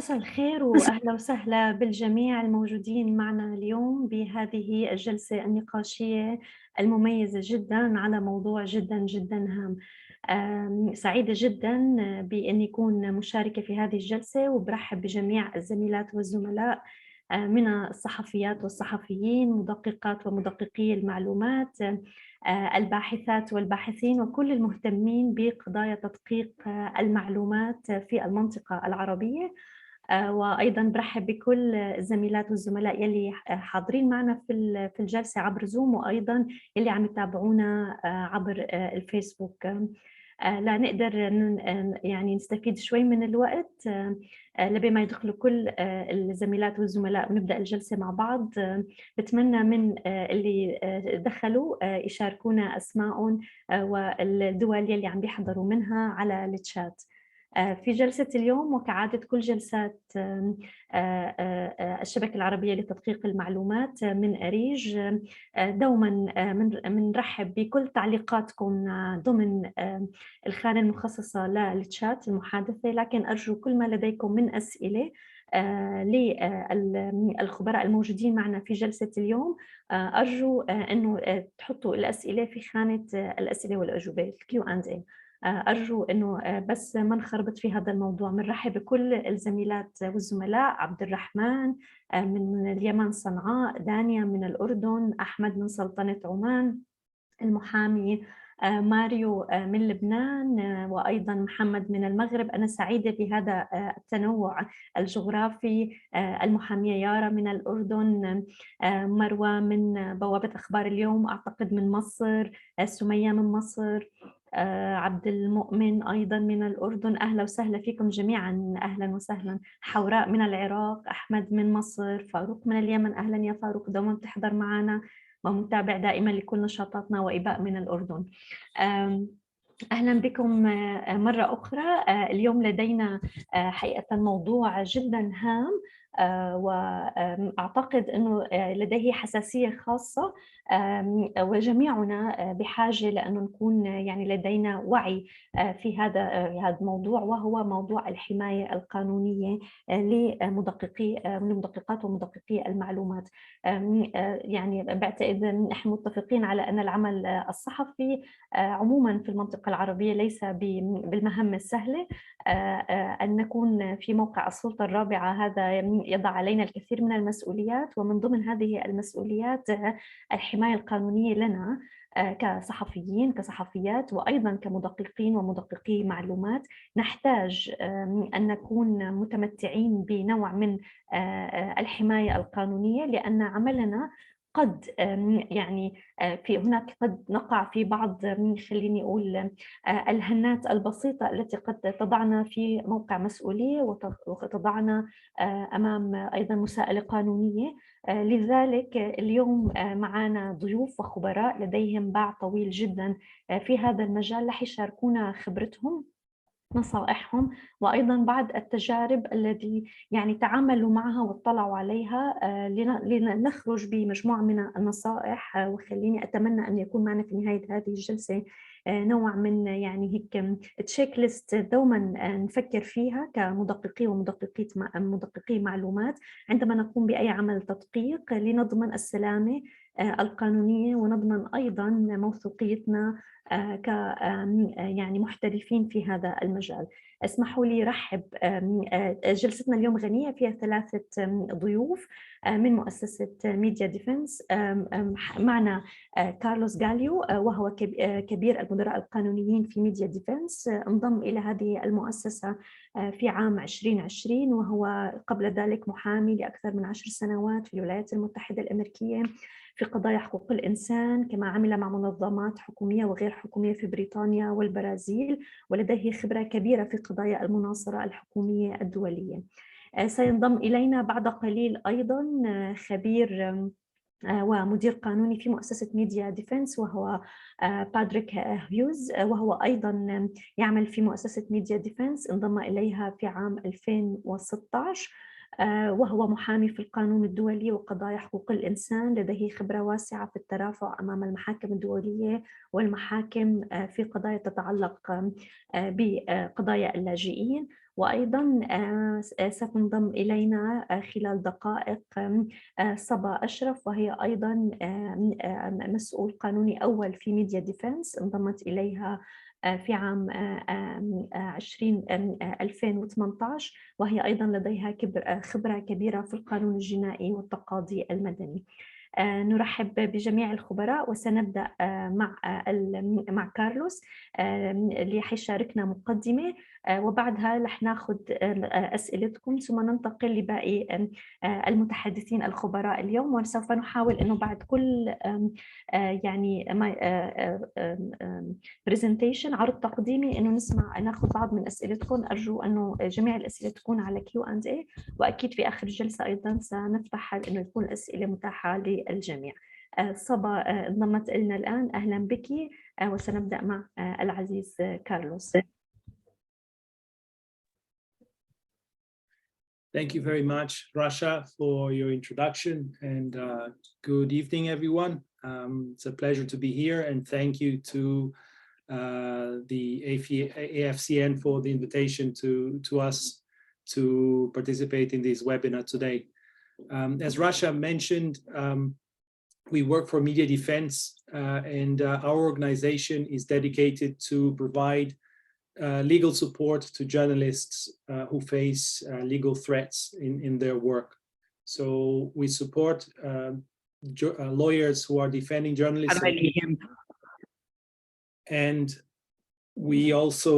مساء الخير وأهلا وسهلا بالجميع الموجودين معنا اليوم بهذه الجلسة النقاشية المميزة جدا على موضوع جدا جدا هام. سعيدة جدا بأن يكون مشاركة في هذه الجلسة، وبرحب بجميع الزميلات والزملاء من الصحفيات والصحفيين، مدققات ومدققي المعلومات، الباحثات والباحثين، وكل المهتمين بقضايا تدقيق المعلومات في المنطقة العربية. وأيضا برحب بكل الزميلات والزملاء يلي حاضرين معنا في الجلسة عبر زوم، وأيضا يلي عم يتابعونا عبر الفيسبوك. لا نقدر يعني نستفيد شوي من الوقت لبي ما يدخلوا كل الزميلات والزملاء ونبدأ الجلسة مع بعض. بتمنى من اللي دخلوا يشاركونا أسماءهم والدول يلي عم بيحضروا منها على الشات. في جلسة اليوم وكعادة كل جلسات الشبكة العربية لتدقيق المعلومات من أريج، دوما منرحب بكل تعليقاتكم ضمن الخانة المخصصة للشات المحادثة، لكن أرجو كل ما لديكم من أسئلة للخبراء الموجودين معنا في جلسة اليوم، أرجو أنه تحطوا الأسئلة في خانة الأسئلة والأجوبة Q&A. أرجو أنه بس ما نخربط في هذا الموضوع. بنرحب بكل الزميلات والزملاء: عبد الرحمن من اليمن صنعاء، دانيا من الأردن، أحمد من سلطنة عمان، المحامي ماريو من لبنان، وأيضا محمد من المغرب. أنا سعيدة بهذا التنوع الجغرافي. المحامية يارا من الأردن، مروى من بوابة أخبار اليوم أعتقد من مصر، سمية من مصر، عبد المؤمن أيضا من الأردن. أهلا وسهلا فيكم جميعا، أهلا وسهلا. حوراء من العراق، أحمد من مصر، فاروق من اليمن. أهلا يا فاروق، دوما بتحضر معنا ومتابع دائما لكل نشاطاتنا. وإباء من الأردن. أهلا بكم مرة أخرى. اليوم لدينا حقيقة موضوع جدا هام، وأعتقد أنه لديه حساسية خاصة، وجميعنا بحاجة لأنه نكون يعني لدينا وعي في هذا الموضوع، وهو موضوع الحماية القانونية لمدققات ومدققي المعلومات. يعني بعتقد نحن متفقين على أن العمل الصحفي عموما في المنطقة العربية ليس بالمهمة السهلة. أن نكون في موقع السلطة الرابعة هذا يضع علينا الكثير من المسؤوليات، ومن ضمن هذه المسؤوليات الحماية القانونية لنا كصحفيين كصحفيات، وأيضا كمدققين ومدققي معلومات. نحتاج أن نكون متمتعين بنوع من الحماية القانونية، لأن عملنا قد يعني في هناك قد نقع في بعض خليني أقول الهنات البسيطة التي قد تضعنا في موقع مسؤولية وتضعنا أمام أيضا مساءلة قانونية. لذلك اليوم معنا ضيوف وخبراء لديهم باع طويل جدا في هذا المجال، رح يشاركونا خبرتهم، نصائحهم، وأيضا بعض التجارب التي يعني تعاملوا معها واطلعوا عليها، لنخرج بمجموعة من النصائح. وخليني أتمنى أن يكون معنا في نهاية هذه الجلسة نوع من يعني هيك تشيك ليست دوما نفكر فيها كمدققي ومدققي معلومات عندما نقوم بأي عمل تدقيق لنضمن السلامة القانونية ونضمن أيضا موثوقيتنا ك يعني محترفين في هذا المجال. اسمحوا لي رحب جلستنا اليوم غنية فيها 3 ضيوف من مؤسسة ميديا ديفنس. معنا كارلوس غاليو وهو كبير المدراء القانونيين في ميديا ديفنس، انضم إلى هذه المؤسسة في عام 2020 وهو قبل ذلك محامي لأكثر من 10 سنوات في الولايات المتحدة الأمريكية في قضايا حقوق الإنسان، كما عمل مع منظمات حكومية وغير حكومية في بريطانيا والبرازيل، ولديه خبرة كبيرة في قضايا المناصرة الحكومية الدولية. سينضم إلينا بعد قليل أيضا خبير ومدير قانوني في مؤسسة ميديا ديفنس وهو بادريك هيوز، وهو أيضا يعمل في مؤسسة ميديا ديفنس، انضم إليها في عام 2016 وهو محامي في القانون الدولي وقضايا حقوق الإنسان، لديه خبرة واسعة في الترافع أمام المحاكم الدولية والمحاكم في قضايا تتعلق بقضايا اللاجئين. وأيضا ستنضم إلينا خلال دقائق صبا أشرف، وهي أيضا مسؤول قانوني أول في ميديا ديفنس، انضمت إليها في عام 2018 وهي أيضا لديها خبرة كبيرة في القانون الجنائي والتقاضي المدني. نرحب بجميع الخبراء وسنبدأ مع كارلوس اللي حيشاركنا مقدمة، وبعدها رح ناخذ أسئلتكم ثم ننتقل لباقي المتحدثين الخبراء اليوم، وسوف نحاول أنه بعد كل يعني برزنتيشن عرض تقديمي أنه ناخذ بعض من أسئلتكم. أرجو أنه جميع الأسئلة تكون على Q&A، وأكيد في آخر الجلسة أيضا سنفتح أنه يكون الأسئلة متاحة للجميع. صبا انضمت لنا الآن، أهلا بك، وسنبدأ مع العزيز كارلوس. Thank you very much, Rasha, for your introduction, and good evening, everyone. It's a pleasure to be here, and thank you to the AFCN for the invitation to us to participate in this webinar today. As Rasha mentioned, we work for Media Defense, and our organization is dedicated to provide legal support to journalists who face legal threats in their work. So we support lawyers who are defending journalists, and we also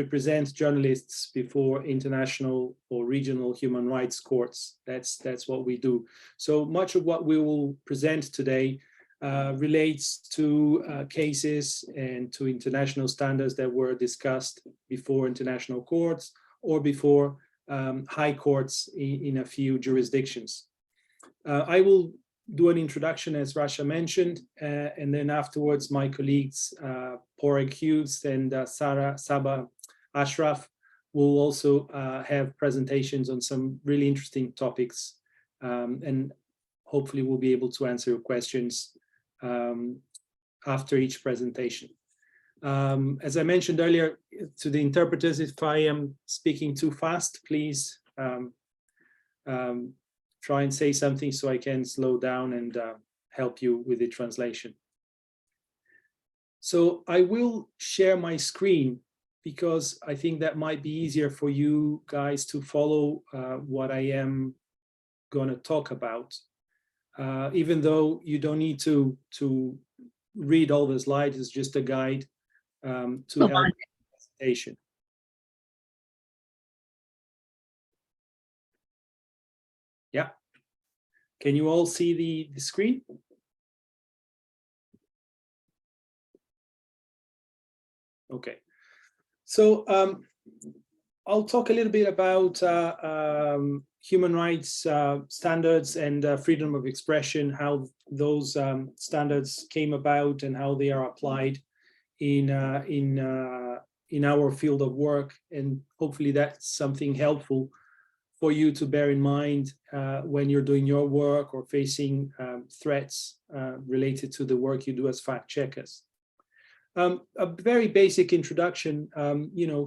represent journalists before international or regional human rights courts. That's what we do. So much of what we will present today relates to cases and to international standards that were discussed before international courts or before high courts in a few jurisdictions. I will do an introduction, as Rasha mentioned, and then afterwards my colleagues Poreg Hughes and Saba Ashraf will also have presentations on some really interesting topics, and hopefully we'll be able to answer your questions after each presentation. As I mentioned earlier to the interpreters, if I am speaking too fast, please try and say something so I can slow down and help you with the translation. So I will share my screen because I think that might be easier for you guys to follow what I am going to talk about. Even though you don't need to read all the slides, it's just a guide to help the presentation. Yeah. Can you all see the screen? Okay. So I'll talk a little bit about human rights standards and freedom of expression, how those standards came about and how they are applied in our field of work, and hopefully that's something helpful for you to bear in mind when you're doing your work or facing threats related to the work you do as fact checkers. A very basic introduction,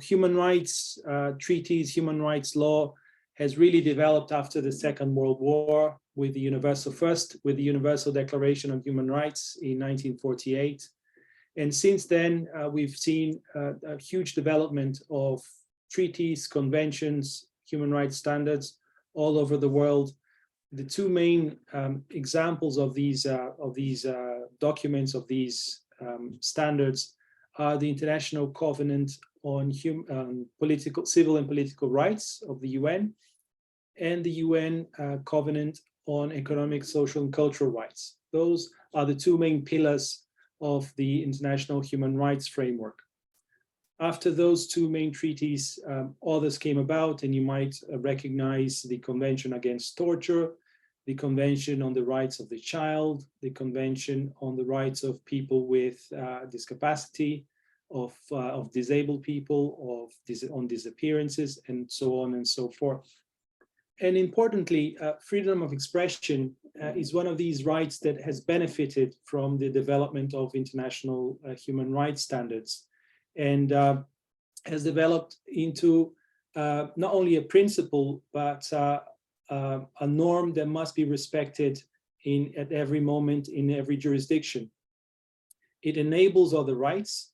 human rights treaties, human rights law has really developed after the Second World War with the Universal Declaration of Human Rights in 1948. And since then, we've seen a huge development of treaties, conventions, human rights standards all over the world. The two main examples of these documents, of these standards, are the International Covenant on Civil and Political Rights of the UN and the UN Covenant on Economic, Social, and Cultural Rights. Those are the two main pillars of the international human rights framework. After those two main treaties, others came about, and you might recognize the Convention Against Torture, the Convention on the Rights of the Child, the Convention on the Rights of People with Discapacity, of disabled people, on disappearances, and so on and so forth. And importantly, freedom of expression is one of these rights that has benefited from the development of international human rights standards, and has developed into not only a principle, but a norm that must be respected at every moment in every jurisdiction. It enables other rights,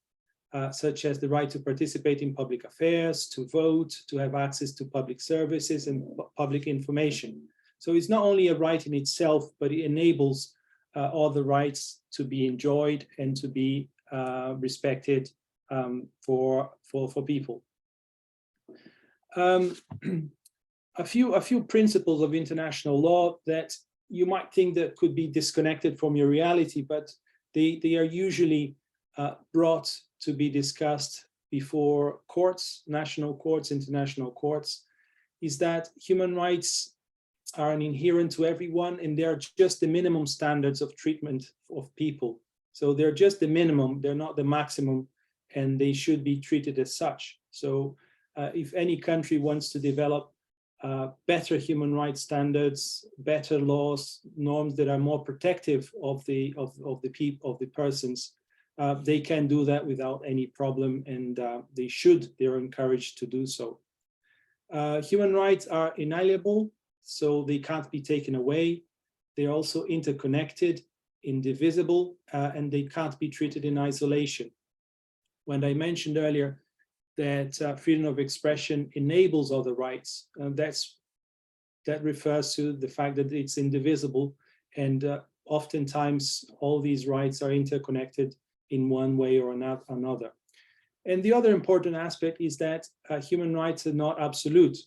such as the right to participate in public affairs, to vote, to have access to public services and public information. So it's not only a right in itself, but it enables other rights to be enjoyed and to be respected for people. A few principles of international law that you might think that could be disconnected from your reality, but they are usually brought to be discussed before courts, national courts, international courts, is that human rights are inherent to everyone, and they are just the minimum standards of treatment of people. So they're just the minimum, they're not the maximum, and they should be treated as such. So if any country wants to develop better human rights standards, better laws, norms that are more protective of the people, of the persons, they can do that without any problem, and they're encouraged to do so. Human rights are inalienable, so they can't be taken away. They're also interconnected, indivisible, and they can't be treated in isolation. When I mentioned earlier that freedom of expression enables other rights, that refers to the fact that it's indivisible, and oftentimes all these rights are interconnected in one way or another. And the other important aspect is that human rights are not absolute.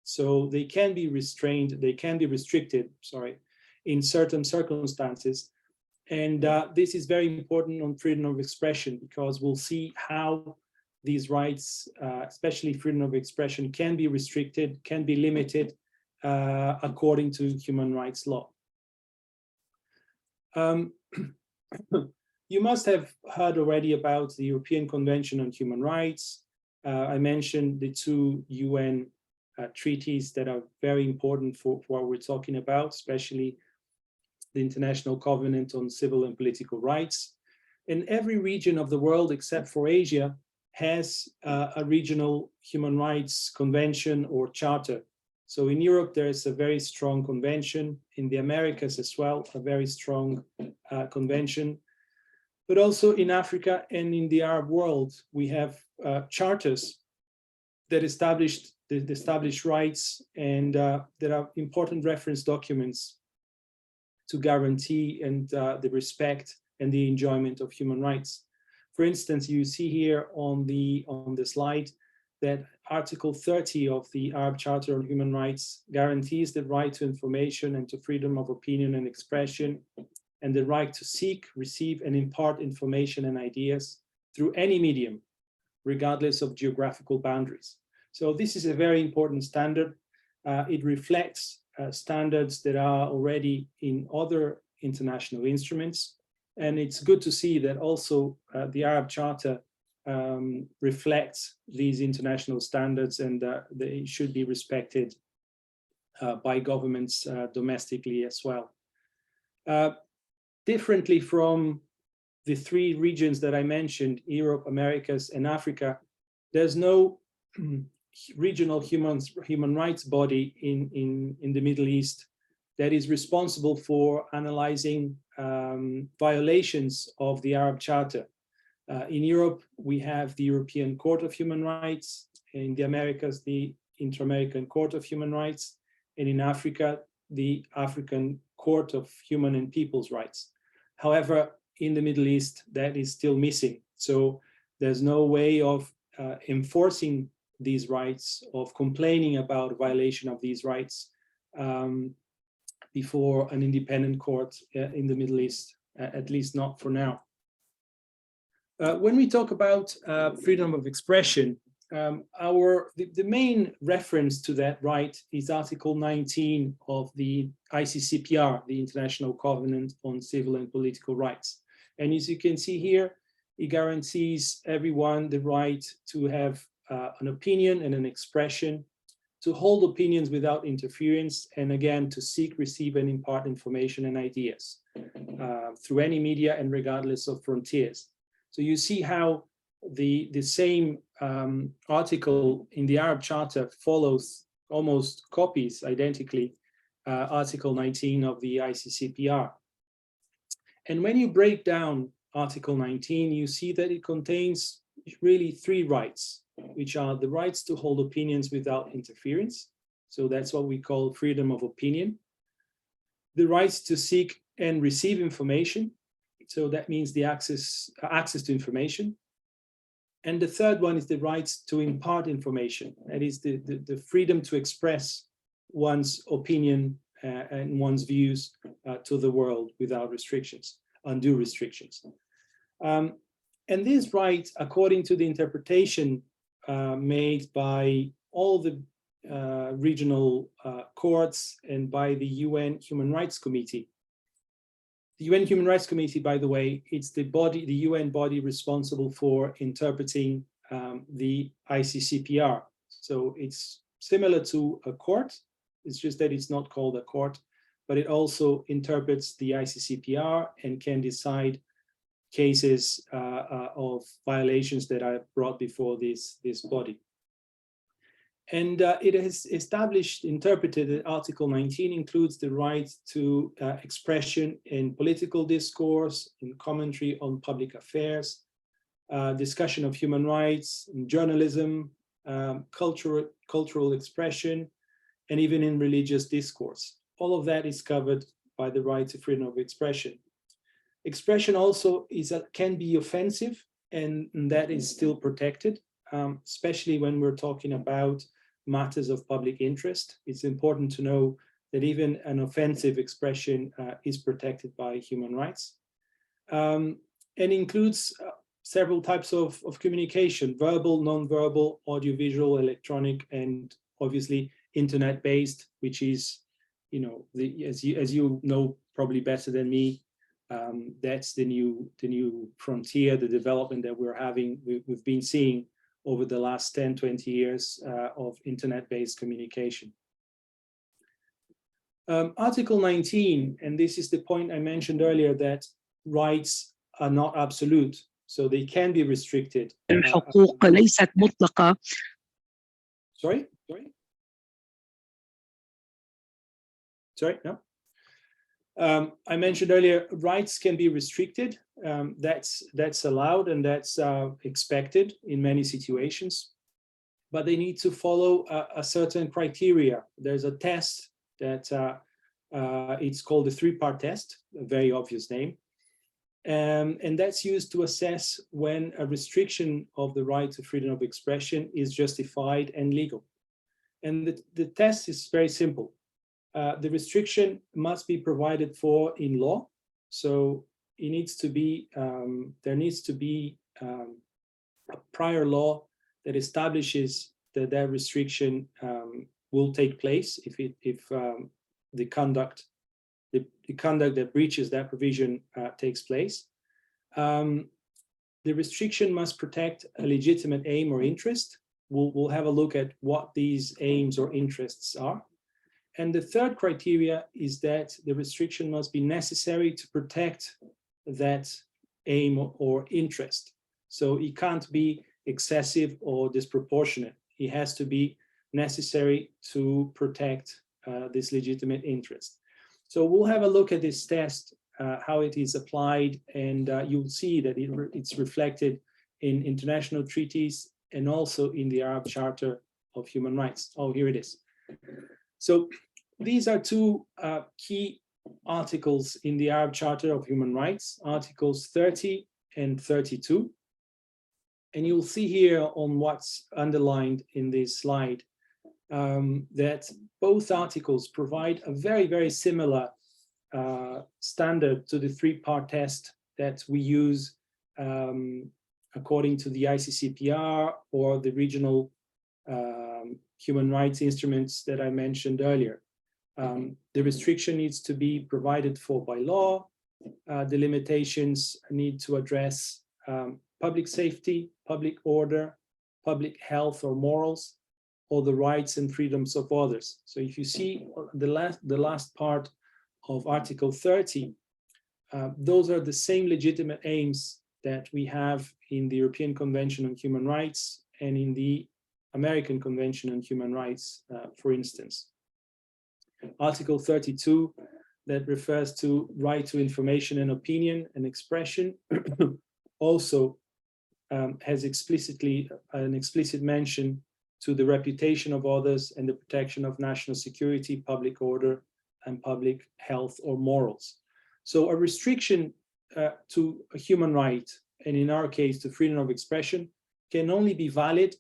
So they can be restrained, they can be restricted, in certain circumstances. And this is very important on freedom of expression, because we'll see how these rights, especially freedom of expression, can be restricted, can be limited according to human rights law. You must have heard already about the European Convention on Human Rights. I mentioned the two UN treaties that are very important for what we're talking about, especially the International Covenant on Civil and Political Rights. And every region of the world, except for Asia, has a regional human rights convention or charter. So in Europe, there is a very strong convention. In the Americas as well, a very strong convention. But also in Africa and in the Arab world, we have charters that establish rights, and that are important reference documents to guarantee and the respect and the enjoyment of human rights. For instance, you see here on the slide that Article 30 of the Arab Charter on Human Rights guarantees the right to information and to freedom of opinion and expression, and the right to seek, receive, and impart information and ideas through any medium, regardless of geographical boundaries. So this is a very important standard. It reflects standards that are already in other international instruments. And it's good to see that also the Arab Charter reflects these international standards, and they should be respected by governments domestically as well. Differently from the three regions that I mentioned, Europe, Americas, and Africa, there's no regional human rights body in the Middle East that is responsible for analyzing violations of the Arab Charter. In Europe, we have the European Court of Human Rights. In the Americas, the Inter-American Court of Human Rights. And in Africa, the African Court of Human and People's Rights. However, in the Middle East, that is still missing. So there's no way of enforcing these rights, of complaining about violation of these rights before an independent court in the Middle East, at least not for now. When we talk about freedom of expression, the main reference to that right is Article 19 of the ICCPR, the International Covenant on Civil and Political Rights. And as you can see here, it guarantees everyone the right to have an opinion and an expression, to hold opinions without interference, and again, to seek, receive, and impart information and ideas through any media and regardless of frontiers. So you see how the same article in the Arab Charter follows, almost copies identically, Article 19 of the ICCPR. And when you break down Article 19, you see that it contains really three rights, which are the rights to hold opinions without interference. So that's what we call freedom of opinion. The rights to seek and receive information. So that means the access to information. And the third one is the rights to impart information. That is the freedom to express one's opinion and one's views to the world without restrictions, undue restrictions. And this right, according to the interpretation made by all the regional courts and by the UN Human Rights Committee. The UN Human Rights Committee, by the way, it's the UN body responsible for interpreting the ICCPR. So it's similar to a court. It's just that it's not called a court, but it also interprets the ICCPR and can decide cases of violations that are brought before this body. And it has interpreted that Article 19 includes the right to expression in political discourse, in commentary on public affairs, discussion of human rights, in journalism, cultural expression, and even in religious discourse. All of that is covered by the right to freedom of expression. Expression also can be offensive, and that is still protected, especially when we're talking about matters of public interest. It's important to know that even an offensive expression is protected by human rights, and includes several types of communication: verbal, non-verbal, audiovisual, electronic, and obviously internet-based, which is, as you know probably better than me, that's the new frontier, the development that we've been seeing over the last 10, 20 years of internet-based communication. Article 19, and this is the point I mentioned earlier, that rights are not absolute, so they can be restricted. الحقوق ليست مطلقة. Sorry, no. I mentioned earlier, rights can be restricted. That's allowed and that's expected in many situations, but they need to follow a certain criteria. There's a test that it's called the three-part test, a very obvious name. And that's used to assess when a restriction of the right to freedom of expression is justified and legal. And the test is very simple. The restriction must be provided for in law. So it needs to be, there needs to be a prior law that establishes that that restriction will take place if the conduct that breaches that provision takes place. The restriction must protect a legitimate aim or interest. We'll have a look at what these aims or interests are. And the third criteria is that the restriction must be necessary to protect that aim or interest. So it can't be excessive or disproportionate. It has to be necessary to protect this legitimate interest. So we'll have a look at this test, how it is applied, and you'll see that it's reflected in international treaties and also in the Arab Charter of Human Rights. Oh, here it is. So these are two key articles in the Arab Charter of Human Rights, Articles 30 and 32. And you'll see here on what's underlined in this slide that both articles provide a very, very similar standard to the three-part test that we use according to the ICCPR or the regional human rights instruments that I mentioned earlier. The restriction needs to be provided for by law. The limitations need to address public safety, public order, public health or morals, or the rights and freedoms of others. So if you see the last part of Article 30, those are the same legitimate aims that we have in the European Convention on Human Rights and in the American Convention on Human Rights, for instance. Article 32, that refers to right to information and opinion and expression, also has an explicit mention to the reputation of others and the protection of national security, public order, and public health or morals. So a restriction to a human right, and in our case, to freedom of expression, can only be valid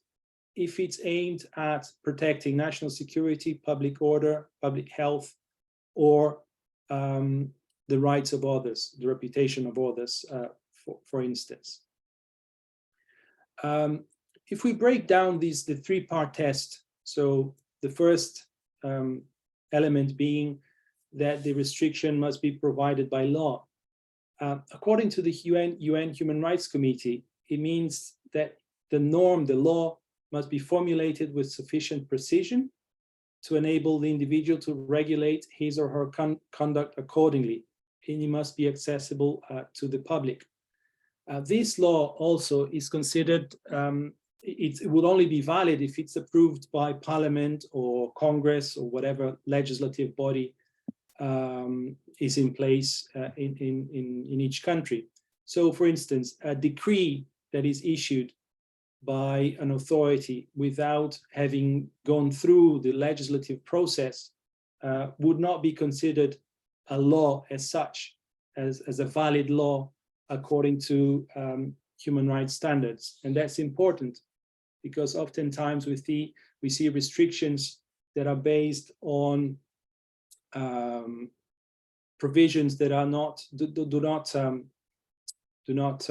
if it's aimed at protecting national security, public order, public health, or the rights of others, the reputation of others, for instance. If we break down the three-part test, so the first element being that the restriction must be provided by law. According to the UN Human Rights Committee, it means that the norm, the law, must be formulated with sufficient precision to enable the individual to regulate his or her conduct accordingly, and it must be accessible to the public. This law also is considered, it would only be valid if it's approved by Parliament or Congress or whatever legislative body is in place in each country. So, for instance, a decree that is issued by an authority without having gone through the legislative process would not be considered a law as such, as a valid law according to human rights standards. And that's important because oftentimes we see restrictions that are based on provisions that are do not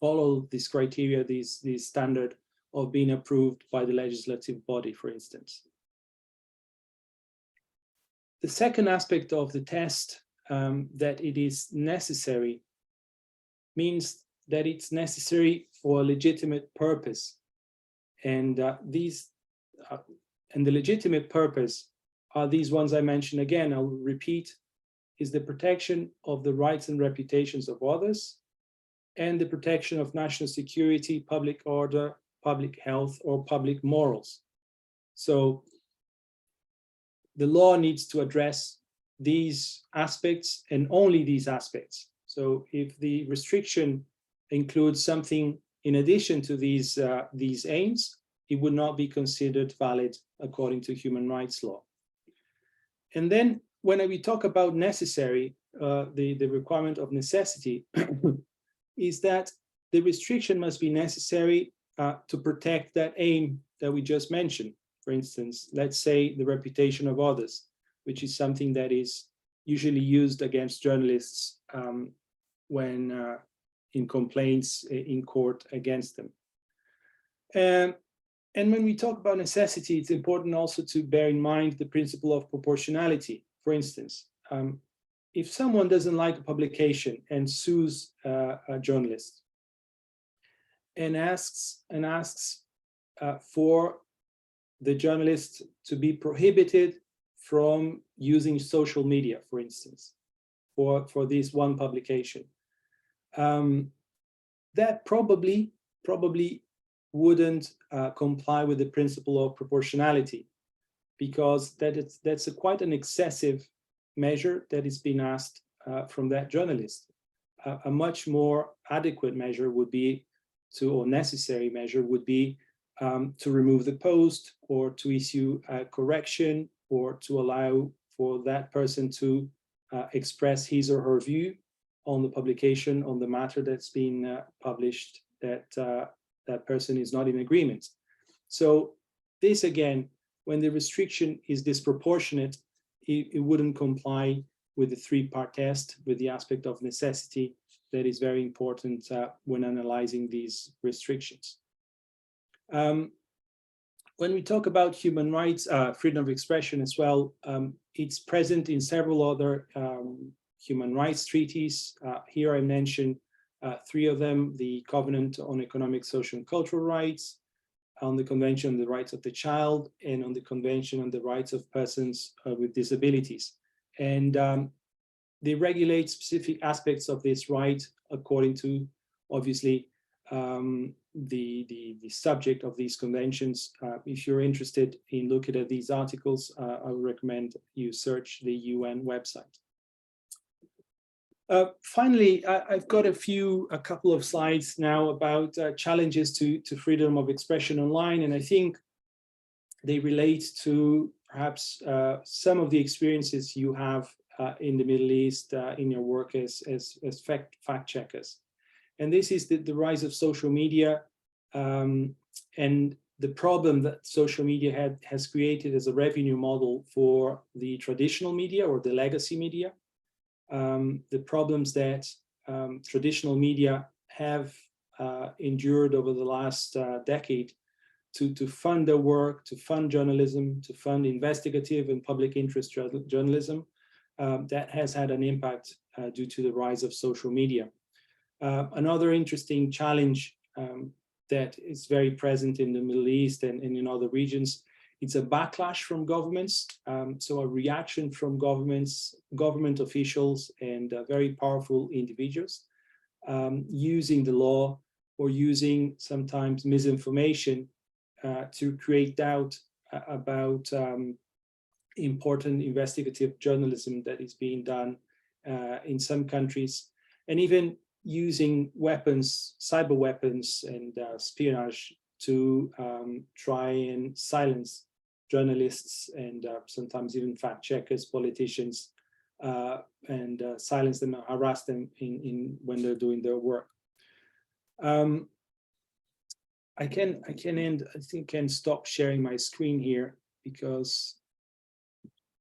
follow this criteria, this standard of being approved by the legislative body, for instance. The second aspect of the test, that it is necessary, means that it's necessary for a legitimate purpose. And the legitimate purpose are these ones I mentioned again, I'll repeat, is the protection of the rights and reputations of others, and the protection of national security, public order, public health, or public morals. So the law needs to address these aspects and only these aspects. So if the restriction includes something in addition to these aims, it would not be considered valid according to human rights law. And then when we talk about necessary, the requirement of necessity is that the restriction must be necessary to protect that aim that we just mentioned. For instance, let's say the reputation of others, which is something that is usually used against journalists when in complaints in court against them. And when we talk about necessity, it's important also to bear in mind the principle of proportionality. For instance, if someone doesn't like a publication and sues a journalist and asks for the journalist to be prohibited from using social media, for instance, for this one publication, that probably wouldn't comply with the principle of proportionality, because that's quite an excessive measure that is being asked from that journalist. A much more adequate measure would be or necessary measure would be to remove the post, or to issue a correction, or to allow for that person to express his or her view on the publication, on the matter that's been published, that that person is not in agreement. So this, again, when the restriction is disproportionate, it wouldn't comply with the three-part test, with the aspect of necessity that is very important when analyzing these restrictions. When we talk about human rights, freedom of expression as well, it's present in several other human rights treaties. Here I mention three of them: the Covenant on Economic, Social, and Cultural Rights, on the Convention on the Rights of the Child, and on the Convention on the Rights of Persons with Disabilities. And they regulate specific aspects of this right according to, obviously, the subject of these conventions. If you're interested in looking at these articles, I would recommend you search the UN website. Finally, I've got a couple of slides now about challenges to freedom of expression online, and I think they relate to perhaps some of the experiences you have in the Middle East in your work as fact checkers. And this is the rise of social media and the problem that social media has created as a revenue model for the traditional media or the legacy media. The problems that traditional media have endured over the last decade to fund their work, to fund journalism, to fund investigative and public interest journalism, that has had an impact due to the rise of social media. Another interesting challenge that is very present in the Middle East and in other regions, it's a backlash from governments, so a reaction from government officials and very powerful individuals using the law or using sometimes misinformation to create doubt about important investigative journalism that is being done in some countries, and even using weapons, cyber weapons and espionage to try and silence journalists and sometimes even fact checkers, politicians, and silence them and harass them when they're doing their work. I can stop sharing my screen here because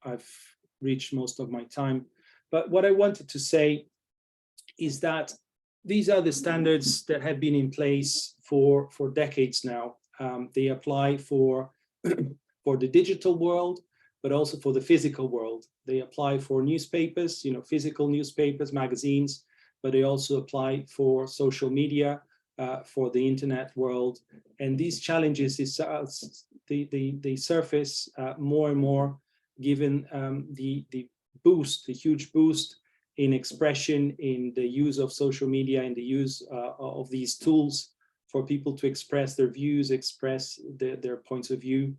I've reached most of my time. But what I wanted to say is that these are the standards that have been in place for decades now. They apply for the digital world, but also for the physical world. They apply for newspapers, physical newspapers, magazines, but they also apply for social media, for the internet world. And these challenges, they surface more and more given the huge boost in expression, in the use of social media, in the use of these tools for people to express their views, express their points of view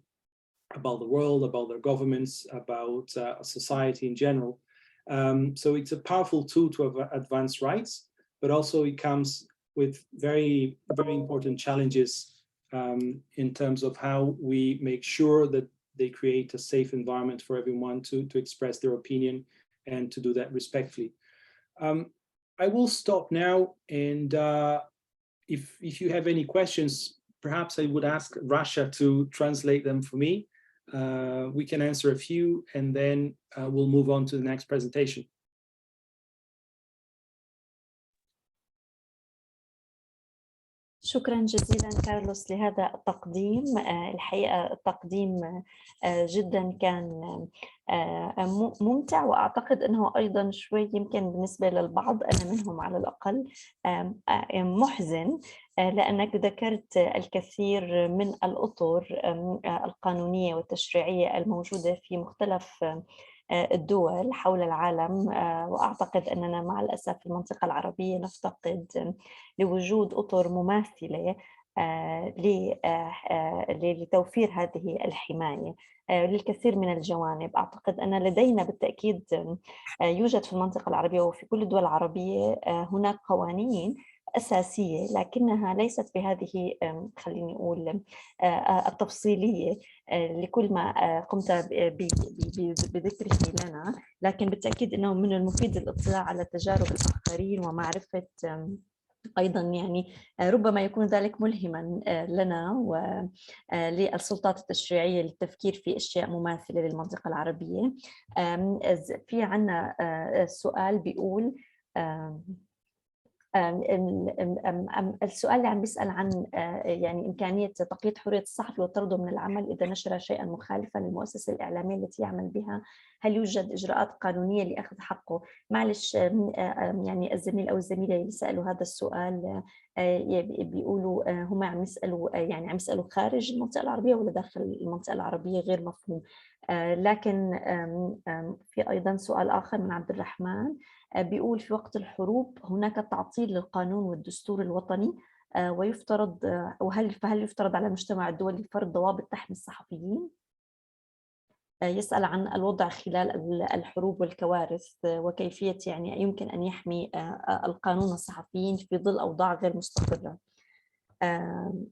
about the world, about their governments, about society in general. So it's a powerful tool to advance rights, but also it comes with very, very important challenges in terms of how we make sure that they create a safe environment for everyone to express their opinion and to do that respectfully. I will stop now, and if you have any questions, perhaps I would ask Rasha to translate them for me. We can answer a few, and then we'll move on to the next presentation. شكرا جزيلا كارلوس لهذا التقديم. الحقيقة التقديم جدا كان ممتع، وأعتقد أنه أيضا شوي يمكن بالنسبة للبعض، أنا منهم على الأقل، محزن، لأنك ذكرت الكثير من الأطر القانونية والتشريعية الموجودة في مختلف الدول حول العالم، وأعتقد أننا مع الأسف في المنطقة العربية نفتقد لوجود أطر مماثلة لتوفير هذه الحماية للكثير من الجوانب. أعتقد أن لدينا بالتأكيد يوجد في المنطقة العربية وفي كل الدول العربية هناك قوانين أساسية، لكنها ليست بهذه خليني أقول التفصيلية لكل ما قمت بذكره لنا، لكن بالتأكيد أنه من المفيد الاطلاع على تجارب الآخرين ومعرفة أيضاً يعني ربما يكون ذلك ملهماً لنا وللسلطات التشريعية للتفكير في أشياء مماثلة للمنطقة العربية. في عنا سؤال بيقول السؤال اللي عم بيسأل عن يعني إمكانية تقييد حرية الصحفي وطرده من العمل إذا نشر شيئاً مخالفاً للمؤسسة الإعلامية التي يعمل بها، هل يوجد إجراءات قانونية لأخذ حقه؟ معلش يعني الزميل أو الزميلة اللي سألوا هذا السؤال بيقولوا هم عم يسألوا يعني عم يسألوا خارج المنطقة العربية ولا داخل المنطقة العربية، غير مفهوم. لكن في أيضاً سؤال آخر من عبد الرحمن بيقول في وقت الحروب هناك تعطيل للقانون والدستور الوطني ويفترض فهل يفترض على المجتمع الدولي فرض ضوابط تحمي الصحفيين؟ يسأل عن الوضع خلال الحروب والكوارث وكيفية يعني يمكن أن يحمي القانون الصحفيين في ظل أوضاع غير مستقرة.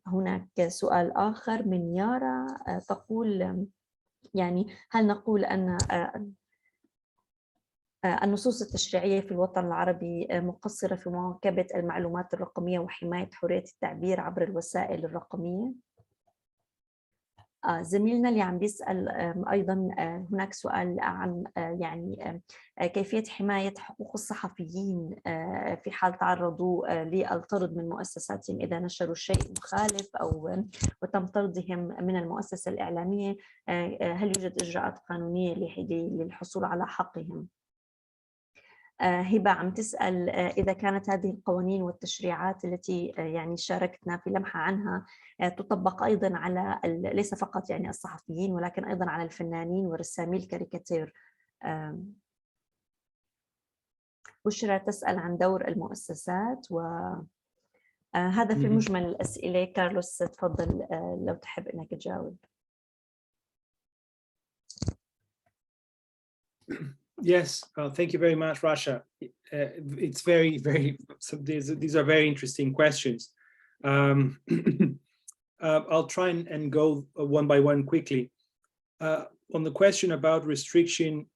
هناك سؤال آخر من يارا تقول يعني هل نقول أن النصوص التشريعية في الوطن العربي مقصرة في مواكبة المعلومات الرقمية وحماية حرية التعبير عبر الوسائل الرقمية؟ زميلنا اللي عم بيسأل أيضا هناك سؤال عن يعني كيفية حماية حقوق الصحفيين في حال تعرضوا للطرد من مؤسساتهم إذا نشروا شيء مخالف أو وتم طردهم من المؤسسة الإعلامية، هل يوجد إجراءات قانونية للحصول على حقهم؟ هبة عم تسأل إذا كانت هذه القوانين والتشريعات التي يعني شاركتنا في لمحة عنها تطبق أيضا على ليس فقط يعني الصحفيين ولكن أيضا على الفنانين ورسامي الكاريكاتير. بشرى تسأل عن دور المؤسسات وهذا في مجمل الأسئلة. كارلوس تفضل لو تحب أنك تجاوب. Yes, thank you very much, Rasha. It's very, these are very interesting questions. I'll try and go one by one quickly. On the question about restricting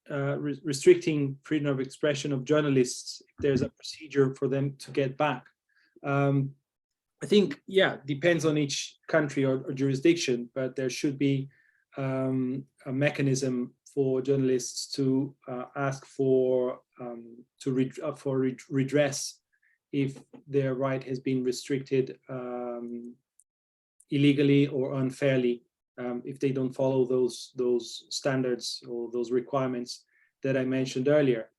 freedom of expression of journalists, if there's a procedure for them to get back. I think, yeah, depends on each country or jurisdiction, but there should be a mechanism for journalists to ask for redress if their right has been restricted illegally or unfairly, if they don't follow those standards or those requirements that I mentioned earlier.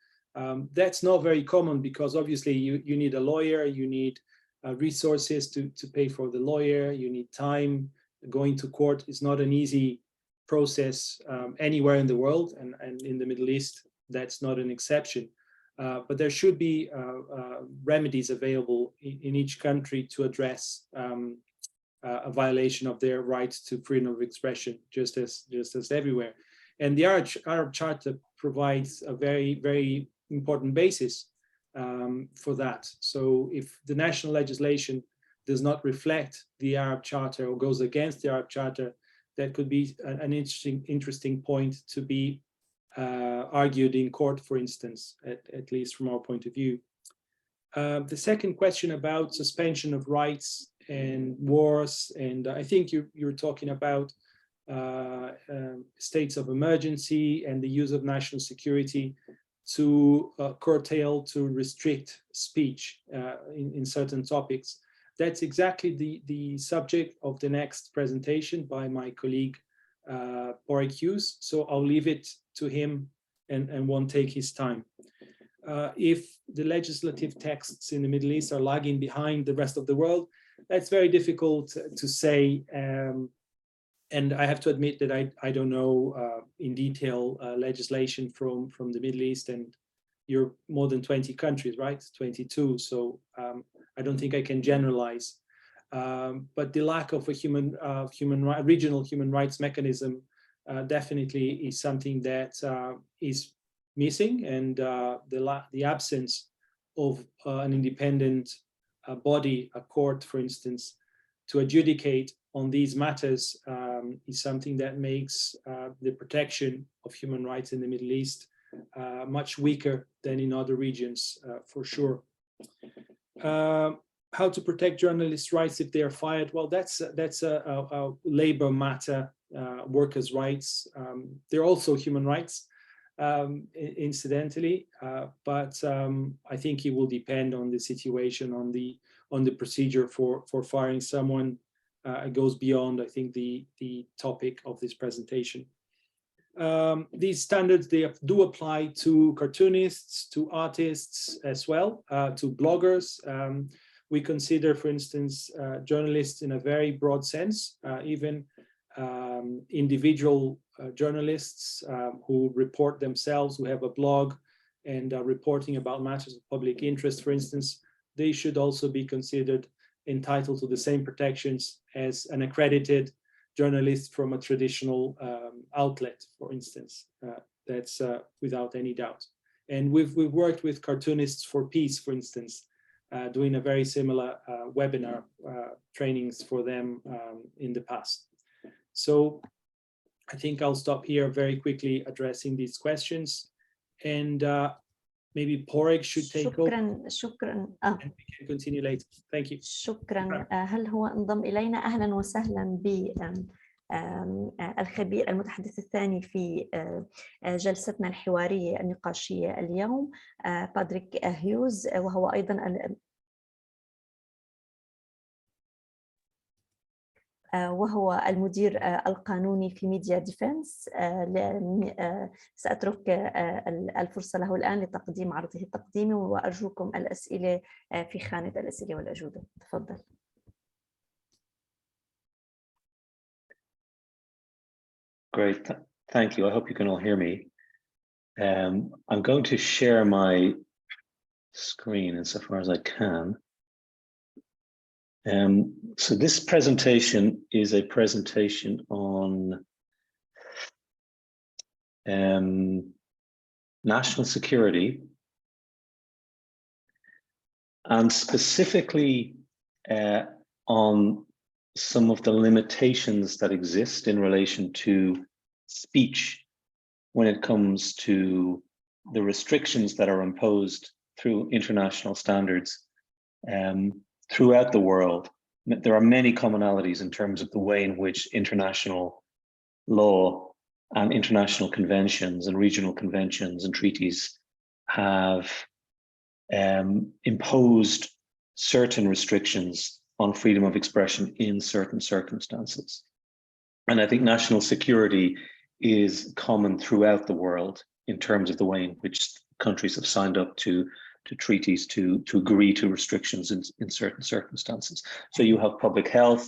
That's not very common because obviously you need a lawyer, you need resources to pay for the lawyer, you need time. Going to court is not an easy process anywhere in the world, and in the Middle East that's not an exception, but there should be remedies available in each country to address a violation of their right to freedom of expression, just as everywhere. And the Arab Charter provides a very, very important basis for that. So if the national legislation does not reflect the Arab Charter or goes against the Arab Charter, that could be an interesting point to be argued in court, for instance, at least from our point of view. The second question about suspension of rights and wars, and I think you're talking about states of emergency and the use of national security to curtail, to restrict speech in certain topics. That's exactly the subject of the next presentation by my colleague Borek Hughes. So I'll leave it to him and won't take his time. If the legislative texts in the Middle East are lagging behind the rest of the world, that's very difficult to say And I have to admit that I don't know in detail legislation from the Middle East, and you're more than 20 countries, right? 22. So I don't think I can generalize. But the lack of a regional human rights mechanism definitely is something that is missing, and the absence of an independent body, a court, for instance, to adjudicate on these matters is something that makes the protection of human rights in the Middle East much weaker than in other regions, for sure. How to protect journalists' rights if they are fired? Well, that's a labor matter, workers' rights. They're also human rights, incidentally, but I think it will depend on the situation, on the procedure for firing someone. It goes beyond, I think, the topic of this presentation. These standards, they do apply to cartoonists, to artists as well, to bloggers. We consider, for instance, journalists in a very broad sense, even individual journalists who report themselves, who have a blog and are reporting about matters of public interest, for instance. They should also be considered entitled to the same protections as an accredited journalist from a traditional outlet, for instance. That's without any doubt. And we've worked with Cartoonists for Peace, for instance, doing a very similar webinar trainings for them in the past. So I think I'll stop here very quickly addressing these questions, and maybe Poreg should take over. شكرا. And we can continue later. Thank you. شكرا. هل هو انضم إلينا؟ أهلا وسهلا بالخبير المتحدث الثاني في جلستنا الحوارية النقاشية اليوم، بادريك هيوز، وهو أيضا وهو المدير القانوني في ميديا ديفنس. سأترك الفرصة له الآن لتقديم عرضه التقديمي، وأرجوكم الأسئلة في خانة الأسئلة والأجوبة. تفضل. Great, thank you. I hope you can all hear me. I'm going to share my screen insofar as I can. So this presentation is a presentation on national security, and specifically on some of the limitations that exist in relation to speech when it comes to the restrictions that are imposed through international standards throughout the world. There are many commonalities in terms of the way in which international law and international conventions and regional conventions and treaties have imposed certain restrictions on freedom of expression in certain circumstances. And I think national security is common throughout the world in terms of the way in which countries have signed up to treaties to agree to restrictions in certain circumstances. So you have public health,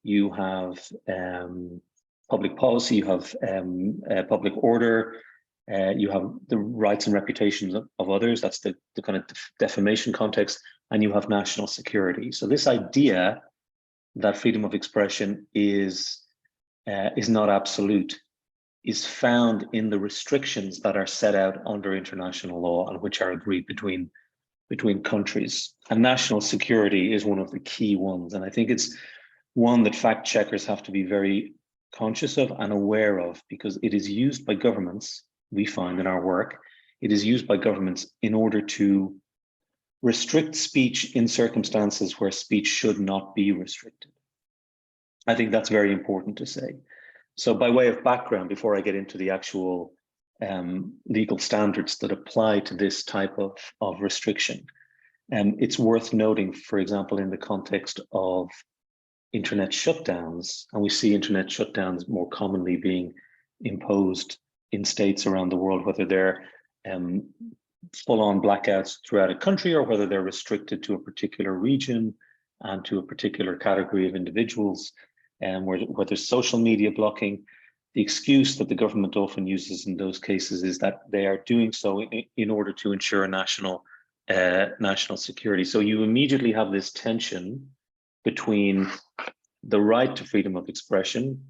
you have public policy, you have public order, you have the rights and reputations of others, that's the kind of defamation context, and you have national security. So this idea that freedom of expression is not absolute is found in the restrictions that are set out under international law and which are agreed between countries. And national security is one of the key ones. And I think it's one that fact checkers have to be very conscious of and aware of, because it is used by governments, we find in our work, it is used by governments in order to restrict speech in circumstances where speech should not be restricted. I think that's very important to say. So by way of background, before I get into the actual legal standards that apply to this type of restriction, it's worth noting, for example, in the context of internet shutdowns, and we see internet shutdowns more commonly being imposed in states around the world, whether they're full-on blackouts throughout a country or whether they're restricted to a particular region and to a particular category of individuals. where there's social media blocking. The excuse that the government often uses in those cases is that they are doing so in order to ensure national security. So you immediately have this tension between the right to freedom of expression,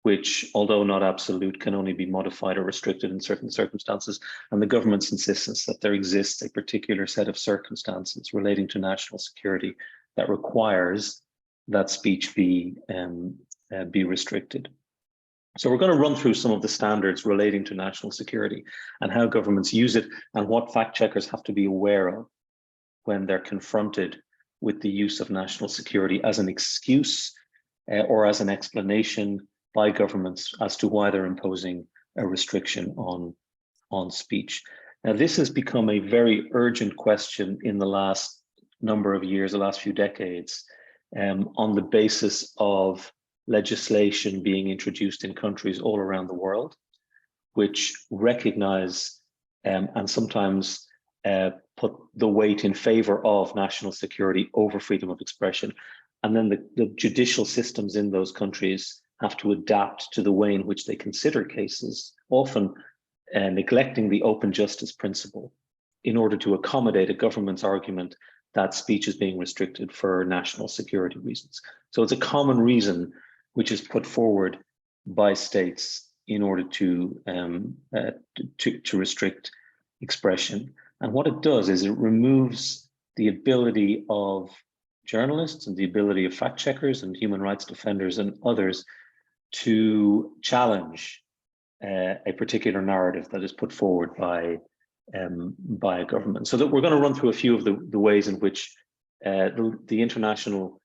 which, although not absolute, can only be modified or restricted in certain circumstances, and the government's insistence that there exists a particular set of circumstances relating to national security that requires that speech be restricted. So we're going to run through some of the standards relating to national security and how governments use it, and what fact checkers have to be aware of when they're confronted with the use of national security as an excuse or as an explanation by governments as to why they're imposing a restriction on speech. Now, this has become a very urgent question in the last number of years, the last few decades, on the basis of legislation being introduced in countries all around the world, which recognize and sometimes put the weight in favor of national security over freedom of expression. And then the judicial systems in those countries have to adapt to the way in which they consider cases, often neglecting the open justice principle in order to accommodate a government's argument that speech is being restricted for national security reasons. So it's a common reason which is put forward by states in order to restrict expression. And what it does is it removes the ability of journalists and the ability of fact checkers and human rights defenders and others to challenge a particular narrative that is put forward by a government. So that we're going to run through a few of the ways in which the international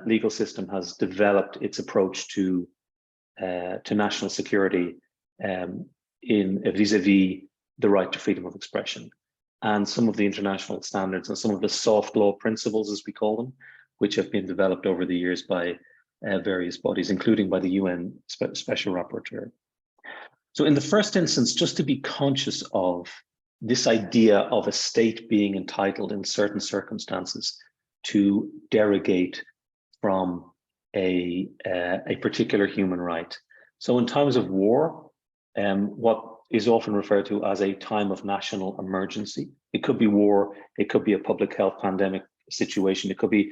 legal system has developed its approach to national security in vis-a-vis the right to freedom of expression, and some of the international standards and some of the soft law principles, as we call them, which have been developed over the years by various bodies, including by the UN Special Rapporteur. So in the first instance, just to be conscious of this idea of a state being entitled in certain circumstances to derogate from a particular human right. So in times of war, what is often referred to as a time of national emergency. It could be war, it could be a public health pandemic situation, it could be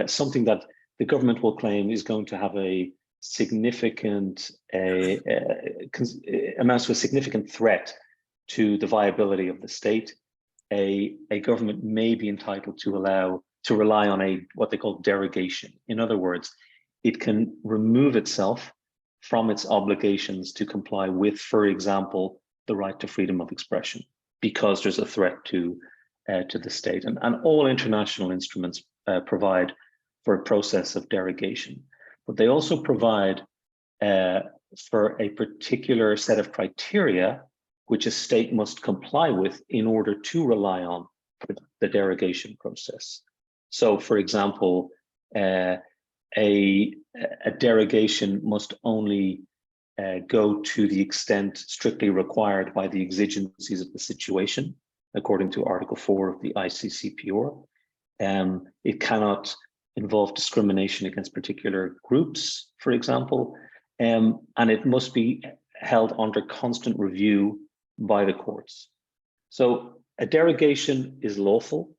something that the government will claim is going to have a significant, amounts to a significant threat to the viability of the state. A government may be entitled to rely on what they call derogation. In other words, it can remove itself from its obligations to comply with, for example, the right to freedom of expression, because there's a threat to the state. And all international instruments provide for a process of derogation, but they also provide for a particular set of criteria which a state must comply with in order to rely on the derogation process. So, for example, a derogation must only go to the extent strictly required by the exigencies of the situation, according to Article 4 of the ICCPR. It cannot involve discrimination against particular groups, for example, and it must be held under constant review by the courts. So a derogation is lawful.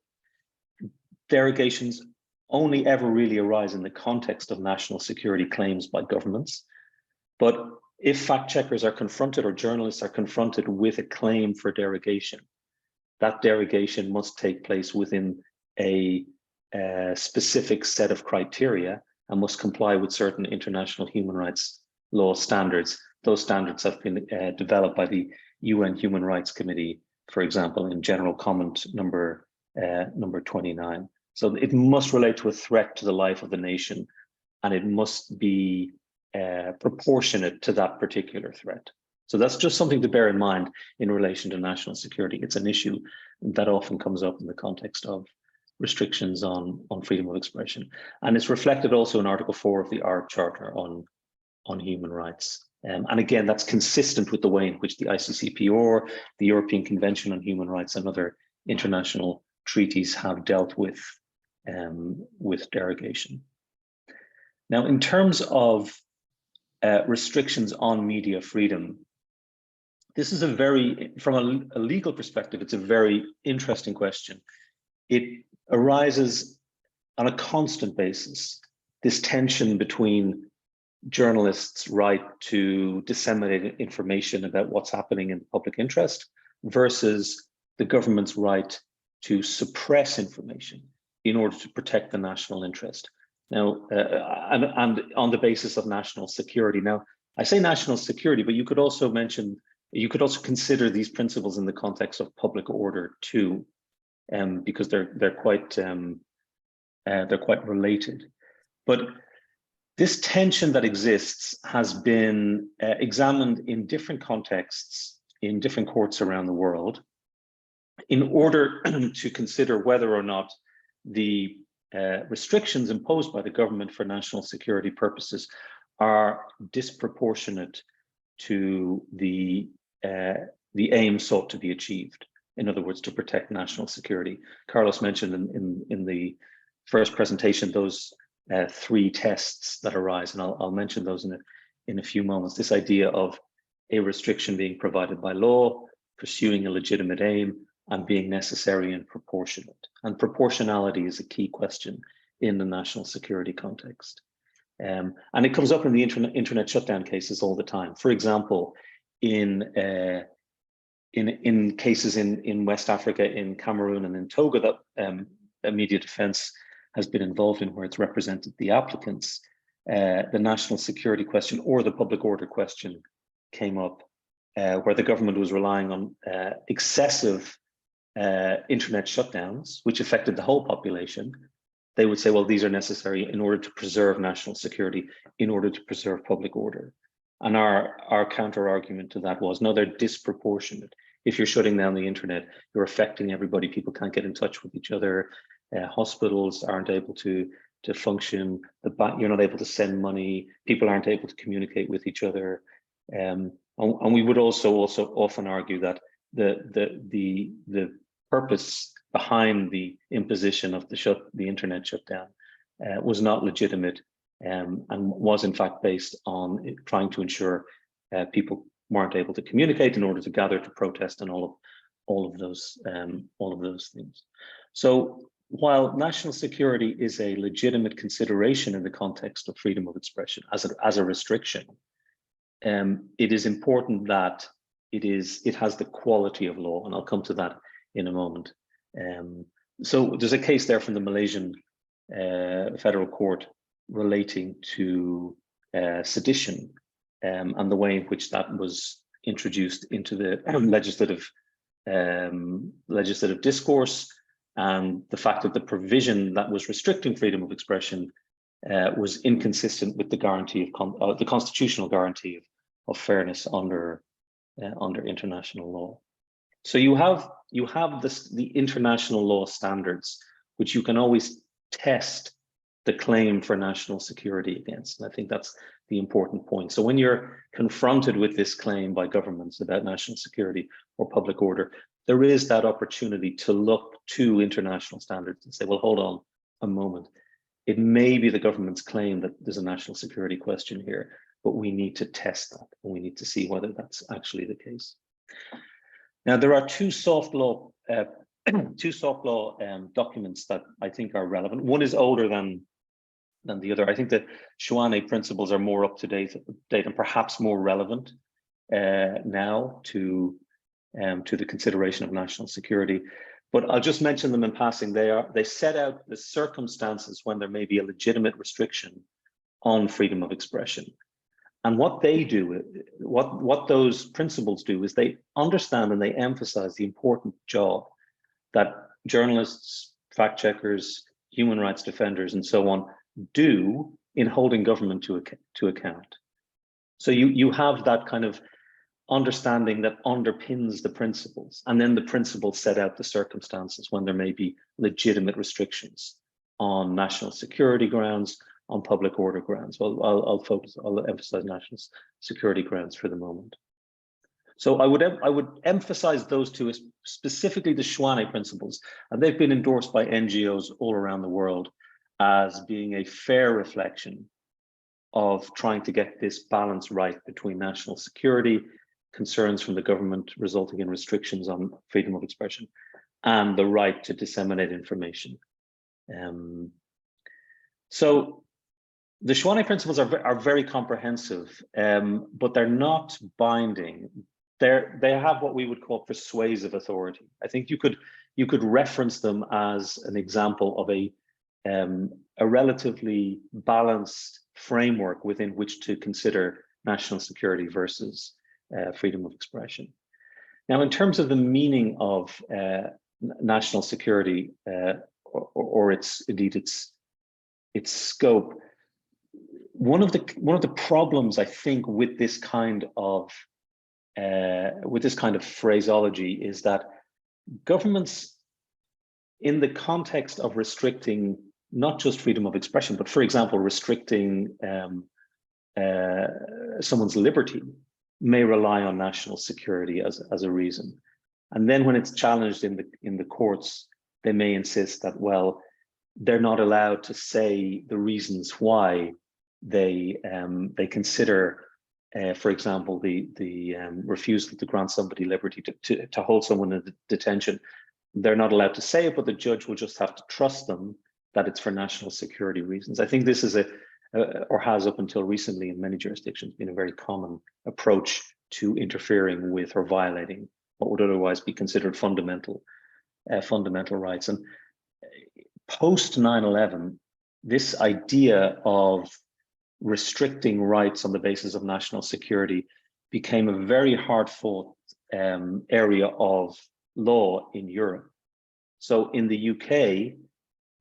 Derogations only ever really arise in the context of national security claims by governments. But if fact checkers are confronted or journalists are confronted with a claim for derogation, that derogation must take place within a specific set of criteria and must comply with certain international human rights law standards. Those standards have been developed by the UN Human Rights Committee, for example, in General Comment number 29. So it must relate to a threat to the life of the nation, and it must be proportionate to that particular threat. So that's just something to bear in mind in relation to national security. It's an issue that often comes up in the context of restrictions on freedom of expression. And it's reflected also in Article 4 of the Art Charter on human rights. And again, that's consistent with the way in which the ICCPR, the European Convention on Human Rights, and other international treaties have dealt with derogation. Now, in terms of restrictions on media freedom, this is from a legal perspective, it's a very interesting question. It arises on a constant basis, this tension between journalists' right to disseminate information about what's happening in the public interest versus the government's right to suppress information in order to protect the national interest. Now, and on the basis of national security. Now, I say national security, but you could also consider these principles in the context of public order too, because they're quite related. But this tension that exists has been examined in different contexts in different courts around the world in order to consider whether or not the restrictions imposed by the government for national security purposes are disproportionate to the aim sought to be achieved. In other words, to protect national security. Carlos mentioned in the first presentation those three tests that arise, and I'll mention those in a few moments. This idea of a restriction being provided by law, pursuing a legitimate aim, and being necessary and proportionate. And proportionality is a key question in the national security context. And it comes up in the internet shutdown cases all the time. For example, in cases in West Africa, in Cameroon and in Togo that immediate defense has been involved in, where it's represented the applicants, the national security question or the public order question came up, where the government was relying on excessive internet shutdowns, which affected the whole population. They would say, well, these are necessary in order to preserve national security, in order to preserve public order. And our counter argument to that was, no, they're disproportionate. If you're shutting down the internet, you're affecting everybody. People can't get in touch with each other. Hospitals aren't able to function. You're not able to send money. People aren't able to communicate with each other. And we would also often argue that the purpose behind the imposition of the internet shutdown was not legitimate, and was in fact based on trying to ensure people weren't able to communicate in order to gather, to protest, and all of those things. So while national security is a legitimate consideration in the context of freedom of expression as a restriction, it is important that it has the quality of law, and I'll come to that in a moment. So there's a case there from the Malaysian federal court relating to sedition, and the way in which that was introduced into the legislative discourse, and the fact that the provision that was restricting freedom of expression was inconsistent with the guarantee of the constitutional guarantee of fairness under international law. So you have the international law standards, which you can always test the claim for national security against. And I think that's the important point. So when you're confronted with this claim by governments about national security or public order, there is that opportunity to look to international standards and say, well, hold on a moment. It may be the government's claim that there's a national security question here, but we need to test that, and we need to see whether that's actually the case. Now, there are two soft law documents that I think are relevant. One is older than the other. I think the Schwane principles are more up to date and perhaps more relevant now to the consideration of national security. But I'll just mention them in passing. They set out the circumstances when there may be a legitimate restriction on freedom of expression. And what they do, what those principles do, is they understand and they emphasize the important job that journalists, fact checkers, human rights defenders, and so on do in holding government to account. So you have that kind of understanding that underpins the principles, and then the principles set out the circumstances when there may be legitimate restrictions on national security grounds, on public order grounds. Well, I'll emphasize national security grounds for the moment. So I would emphasize those two, specifically the Schwane principles, and they've been endorsed by NGOs all around the world as being a fair reflection of trying to get this balance right between national security, concerns from the government resulting in restrictions on freedom of expression, and the right to disseminate information. So the Schwann principles are very comprehensive, but they're not binding. They have what we would call persuasive authority. I think you could reference them as an example of a relatively balanced framework within which to consider national security versus freedom of expression. Now, in terms of the meaning of national security or its scope, one of the problems I think with this kind of phraseology is that governments, in the context of restricting not just freedom of expression, but for example, restricting someone's liberty, may rely on national security as a reason. And then when it's challenged in the courts, they may insist that, well, they're not allowed to say the reasons why they consider, for example, the refusal to grant somebody liberty to hold someone in detention. They're not allowed to say it, but the judge will just have to trust them that it's for national security reasons. I think this is or has up until recently in many jurisdictions been a very common approach to interfering with or violating what would otherwise be considered fundamental rights. And post 9/11, this idea of restricting rights on the basis of national security became a very hard-fought area of law in Europe. So in the UK,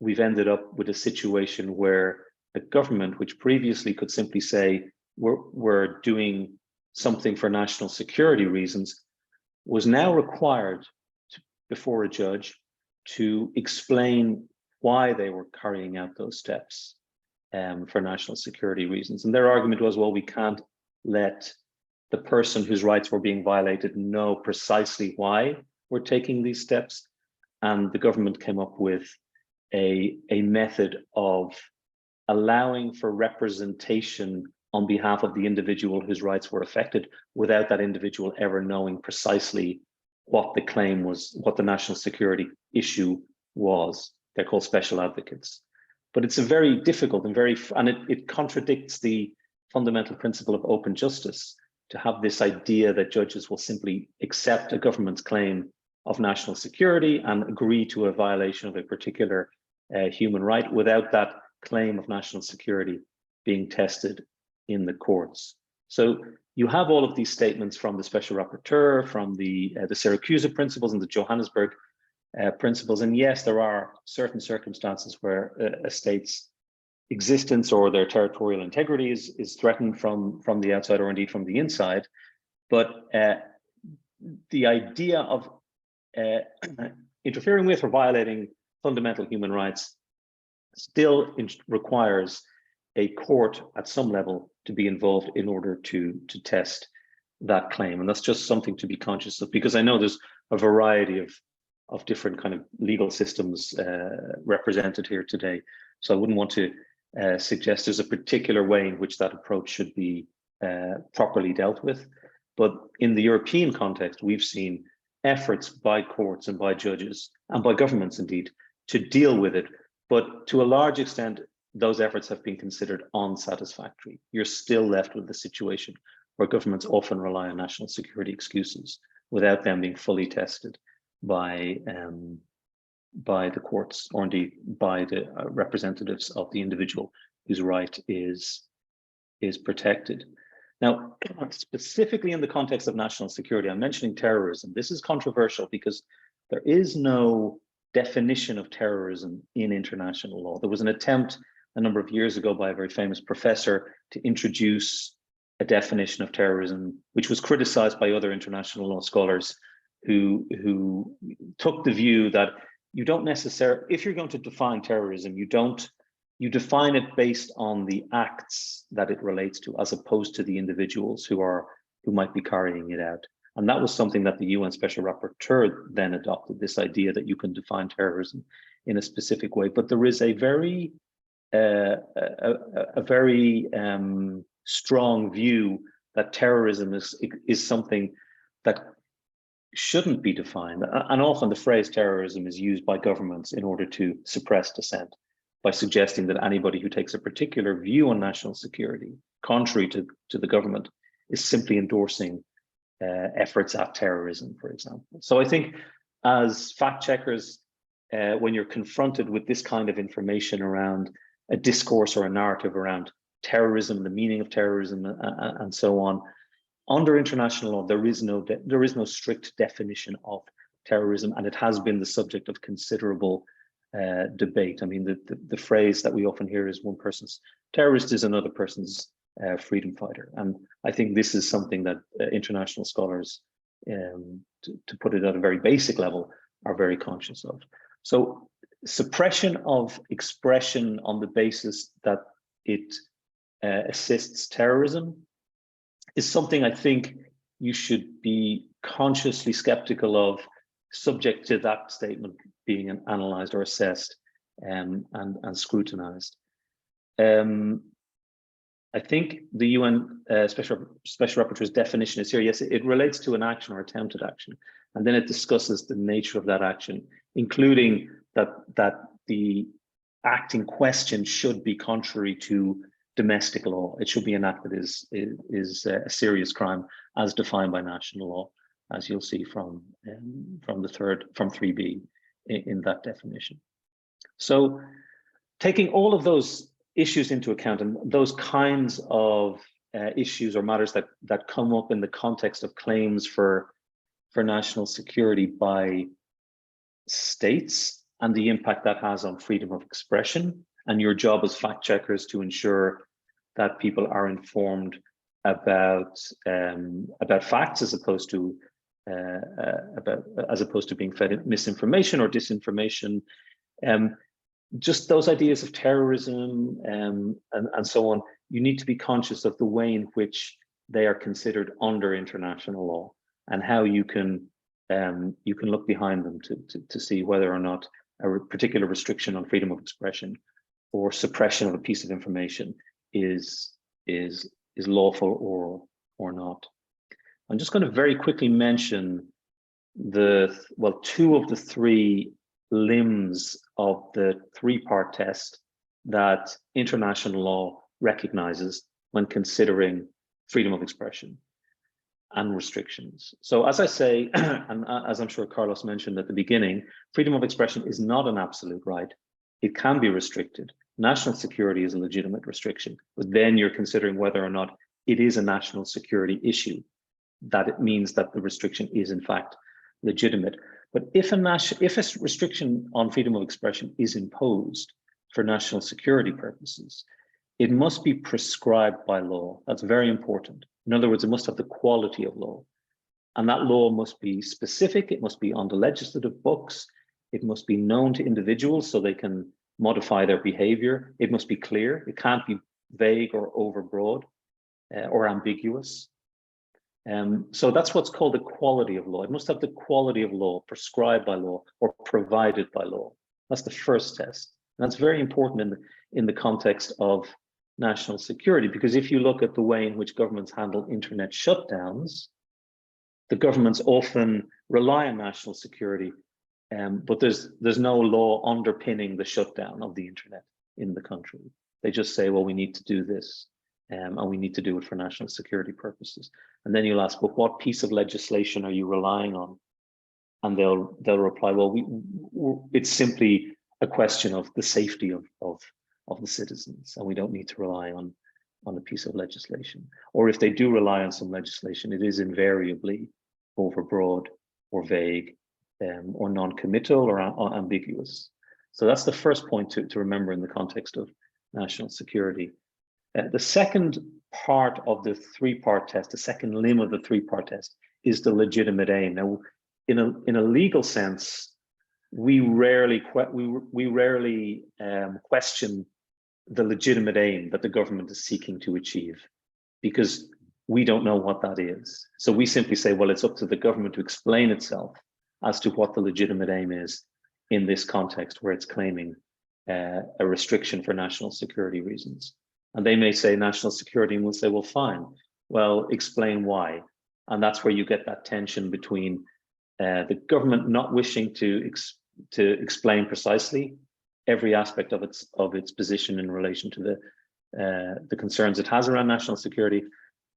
we've ended up with a situation where the government, which previously could simply say we're doing something for national security reasons, was now required before a judge to explain why they were carrying out those steps for national security reasons. And their argument was, well, we can't let the person whose rights were being violated know precisely why we're taking these steps. And the government came up with a method of allowing for representation on behalf of the individual whose rights were affected without that individual ever knowing precisely what the claim was, what the national security issue was. They're called special advocates. But it's a very difficult and it contradicts the fundamental principle of open justice to have this idea that judges will simply accept a government's claim of national security and agree to a violation of a particular human right without that claim of national security being tested in the courts. So you have all of these statements from the Special Rapporteur, from the Syracuse principles and the Johannesburg principles. And yes, there are certain circumstances where a state's existence or their territorial integrity is threatened from the outside or indeed from the inside. But the idea of interfering with or violating fundamental human rights still requires a court at some level to be involved in order to test that claim. And that's just something to be conscious of, because I know there's a variety of different kind of legal systems represented here today. So I wouldn't want to suggest there's a particular way in which that approach should be properly dealt with. But in the European context, we've seen efforts by courts and by judges and by governments indeed to deal with it. But to a large extent, those efforts have been considered unsatisfactory. You're still left with the situation where governments often rely on national security excuses without them being fully tested by the courts or indeed by the representatives of the individual whose right is protected. Now, specifically in the context of national security, I'm mentioning terrorism. This is controversial because there is no definition of terrorism in international law. There was an attempt a number of years ago by a very famous professor to introduce a definition of terrorism, which was criticized by other international law scholars who took the view that you don't necessarily, if you're going to define terrorism, you define it based on the acts that it relates to, as opposed to the individuals who might be carrying it out. And that was something that the UN Special Rapporteur then adopted, this idea that you can define terrorism in a specific way. But there is a very a very strong view that terrorism is something that shouldn't be defined. And often the phrase terrorism is used by governments in order to suppress dissent, by suggesting that anybody who takes a particular view on national security, contrary to the government, is simply endorsing efforts at terrorism, for example. So I think as fact checkers, when you're confronted with this kind of information around a discourse or a narrative around terrorism, the meaning of terrorism, and so on, under international law, there is no strict definition of terrorism, and it has been the subject of considerable debate. I mean, the phrase that we often hear is one person's terrorist is another person's freedom fighter, and I think this is something that international scholars, to put it at a very basic level, are very conscious of. So suppression of expression on the basis that it assists terrorism is something I think you should be consciously skeptical of, subject to that statement being analysed or assessed and scrutinised. I think the UN Special Rapporteur's definition is here. Yes, it relates to an action or attempted action, and then it discusses the nature of that action, including that the act in question should be contrary to domestic law. It should be an act that is a serious crime as defined by national law, as you'll see from 3B in that definition. So taking all of those issues into account, and those kinds of issues or matters that come up in the context of claims for national security by states and the impact that has on freedom of expression, and your job as fact checkers to ensure that people are informed about facts as opposed to being fed misinformation or disinformation. Just those ideas of terrorism and so on, you need to be conscious of the way in which they are considered under international law, and how you can look behind them to see whether or not a particular restriction on freedom of expression or suppression of a piece of information is lawful or not. I'm just going to very quickly mention two of the three limbs of the three-part test that international law recognizes when considering freedom of expression and restrictions. So as I say, and as I'm sure Carlos mentioned at the beginning, freedom of expression is not an absolute right. It can be restricted. National security is a legitimate restriction, but then you're considering whether or not it is a national security issue, that it means that the restriction is in fact legitimate. But if a restriction on freedom of expression is imposed for national security purposes, it must be prescribed by law. That's very important. In other words, it must have the quality of law. And that law must be specific, it must be on the legislative books, it must be known to individuals so they can modify their behavior, it must be clear, it can't be vague or overbroad or ambiguous. So that's what's called the quality of law. It must have the quality of law prescribed by law or provided by law. That's the first test. And that's very important in the context of national security, because if you look at the way in which governments handle internet shutdowns, the governments often rely on national security, but there's no law underpinning the shutdown of the internet in the country. They just say, well, we need to do this, and we need to do it for national security purposes. And then you'll ask, well, what piece of legislation are you relying on? And they'll reply, well, it's simply a question of the safety of the citizens, and we don't need to rely on a piece of legislation. Or if they do rely on some legislation, it is invariably overbroad or vague or non-committal or ambiguous. So that's the first point to remember in the context of national security. The second part of the three-part test, the second limb of the three-part test, is the legitimate aim. Now, in a legal sense, we rarely question the legitimate aim that the government is seeking to achieve, because we don't know what that is. So we simply say, well, it's up to the government to explain itself as to what the legitimate aim is in this context where it's claiming a restriction for national security reasons. And they may say national security, and we'll say, well, fine. Well, explain why. And that's where you get that tension between the government not wishing to explain precisely every aspect of its position in relation to the concerns it has around national security,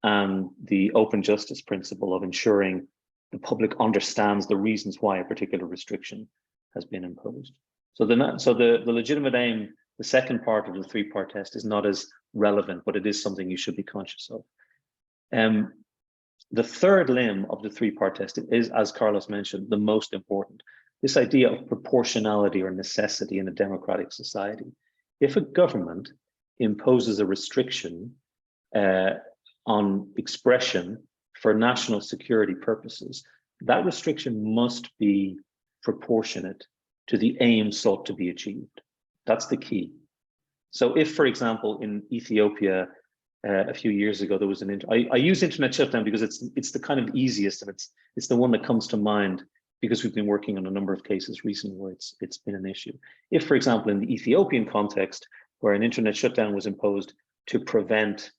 and the open justice principle of ensuring the public understands the reasons why a particular restriction has been imposed. So the legitimate aim, the second part of the three-part test, is not as relevant, but it is something you should be conscious of. The third limb of the three-part test is, as Carlos mentioned, the most important. This idea of proportionality or necessity in a democratic society. If a government imposes a restriction on expression for national security purposes, that restriction must be proportionate to the aim sought to be achieved. That's the key. So if, for example, in Ethiopia, a few years ago, there was I use internet shutdown because it's the kind of easiest, and it's the one that comes to mind because we've been working on a number of cases recently where it's been an issue. If, for example, in the Ethiopian context, where an internet shutdown was imposed to prevent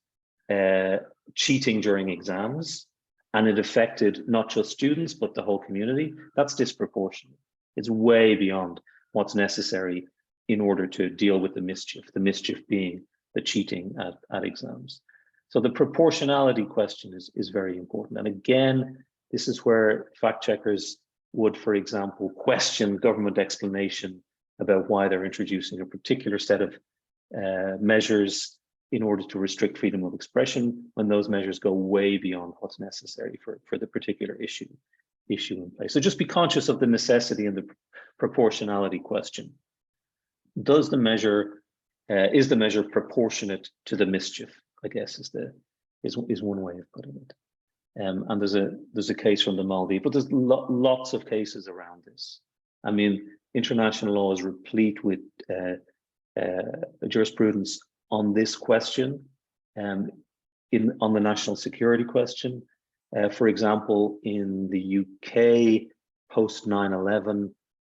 cheating during exams, and it affected not just students, but the whole community, that's disproportionate. It's way beyond what's necessary in order to deal with the mischief being the cheating at exams. So the proportionality question is very important. And again, this is where fact checkers would, for example, question government explanation about why they're introducing a particular set of measures in order to restrict freedom of expression, when those measures go way beyond what's necessary for the particular issue in place. So just be conscious of the necessity and the proportionality question. Is the measure proportionate to the mischief? I guess is one way of putting it. And there's a case from the Maldives, but there's lots of cases around this. I mean, international law is replete with jurisprudence on this question, on the national security question. For example, in the UK, post 9/11,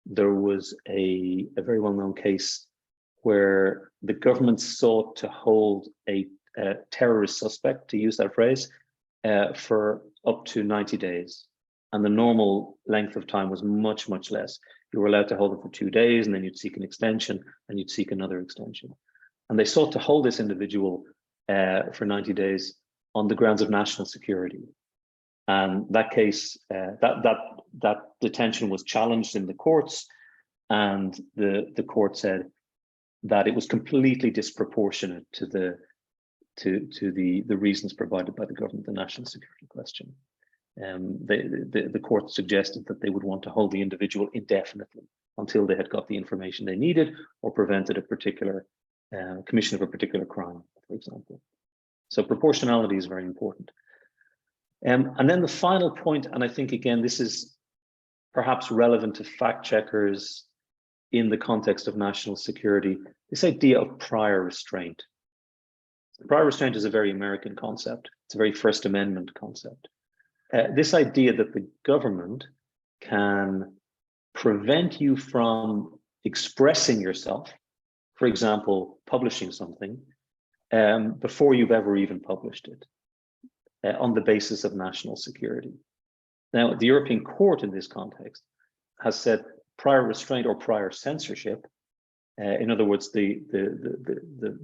there was a very well-known case where the government sought to hold a terrorist suspect, to use that phrase, for up to 90 days. And the normal length of time was much, much less. You were allowed to hold it for 2 days, and then you'd seek an extension, and you'd seek another extension. And they sought to hold this individual for 90 days on the grounds of national security. And that case, that detention was challenged in the courts, and the court said that it was completely disproportionate to the reasons provided by the government, the national security question. The court suggested that they would want to hold the individual indefinitely until they had got the information they needed or prevented a particular commission of a particular crime, for example. So proportionality is very important. And then the final point, and I think, again, this is perhaps relevant to fact checkers in the context of national security, this idea of prior restraint. Prior restraint is a very American concept. It's a very First Amendment concept. This idea that the government can prevent you from expressing yourself, for example, publishing something, before you've ever even published it, on the basis of national security. Now, the European Court in this context has said prior restraint or prior censorship, in other words, the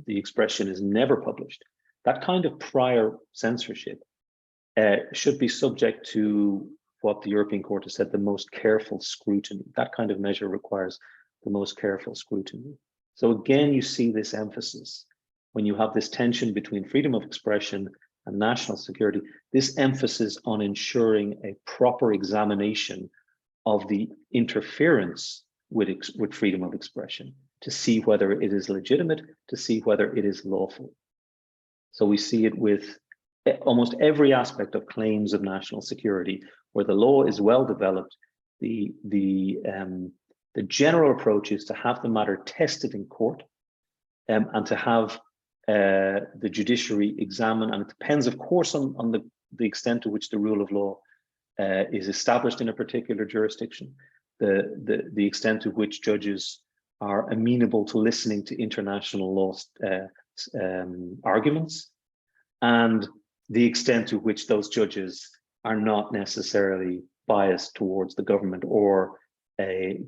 expression is never published. That kind of prior censorship should be subject to what the European Court has said, the most careful scrutiny. That kind of measure requires the most careful scrutiny. So again, you see this emphasis when you have this tension between freedom of expression and national security, this emphasis on ensuring a proper examination of the interference with freedom of expression to see whether it is legitimate, to see whether it is lawful. So we see it with almost every aspect of claims of national security, where the law is well developed. The general approach is to have the matter tested in court, and to have the judiciary examine, and it depends, of course, on the extent to which the rule of law is established in a particular jurisdiction, the extent to which judges are amenable to listening to international law arguments, and the extent to which those judges are not necessarily biased towards the government or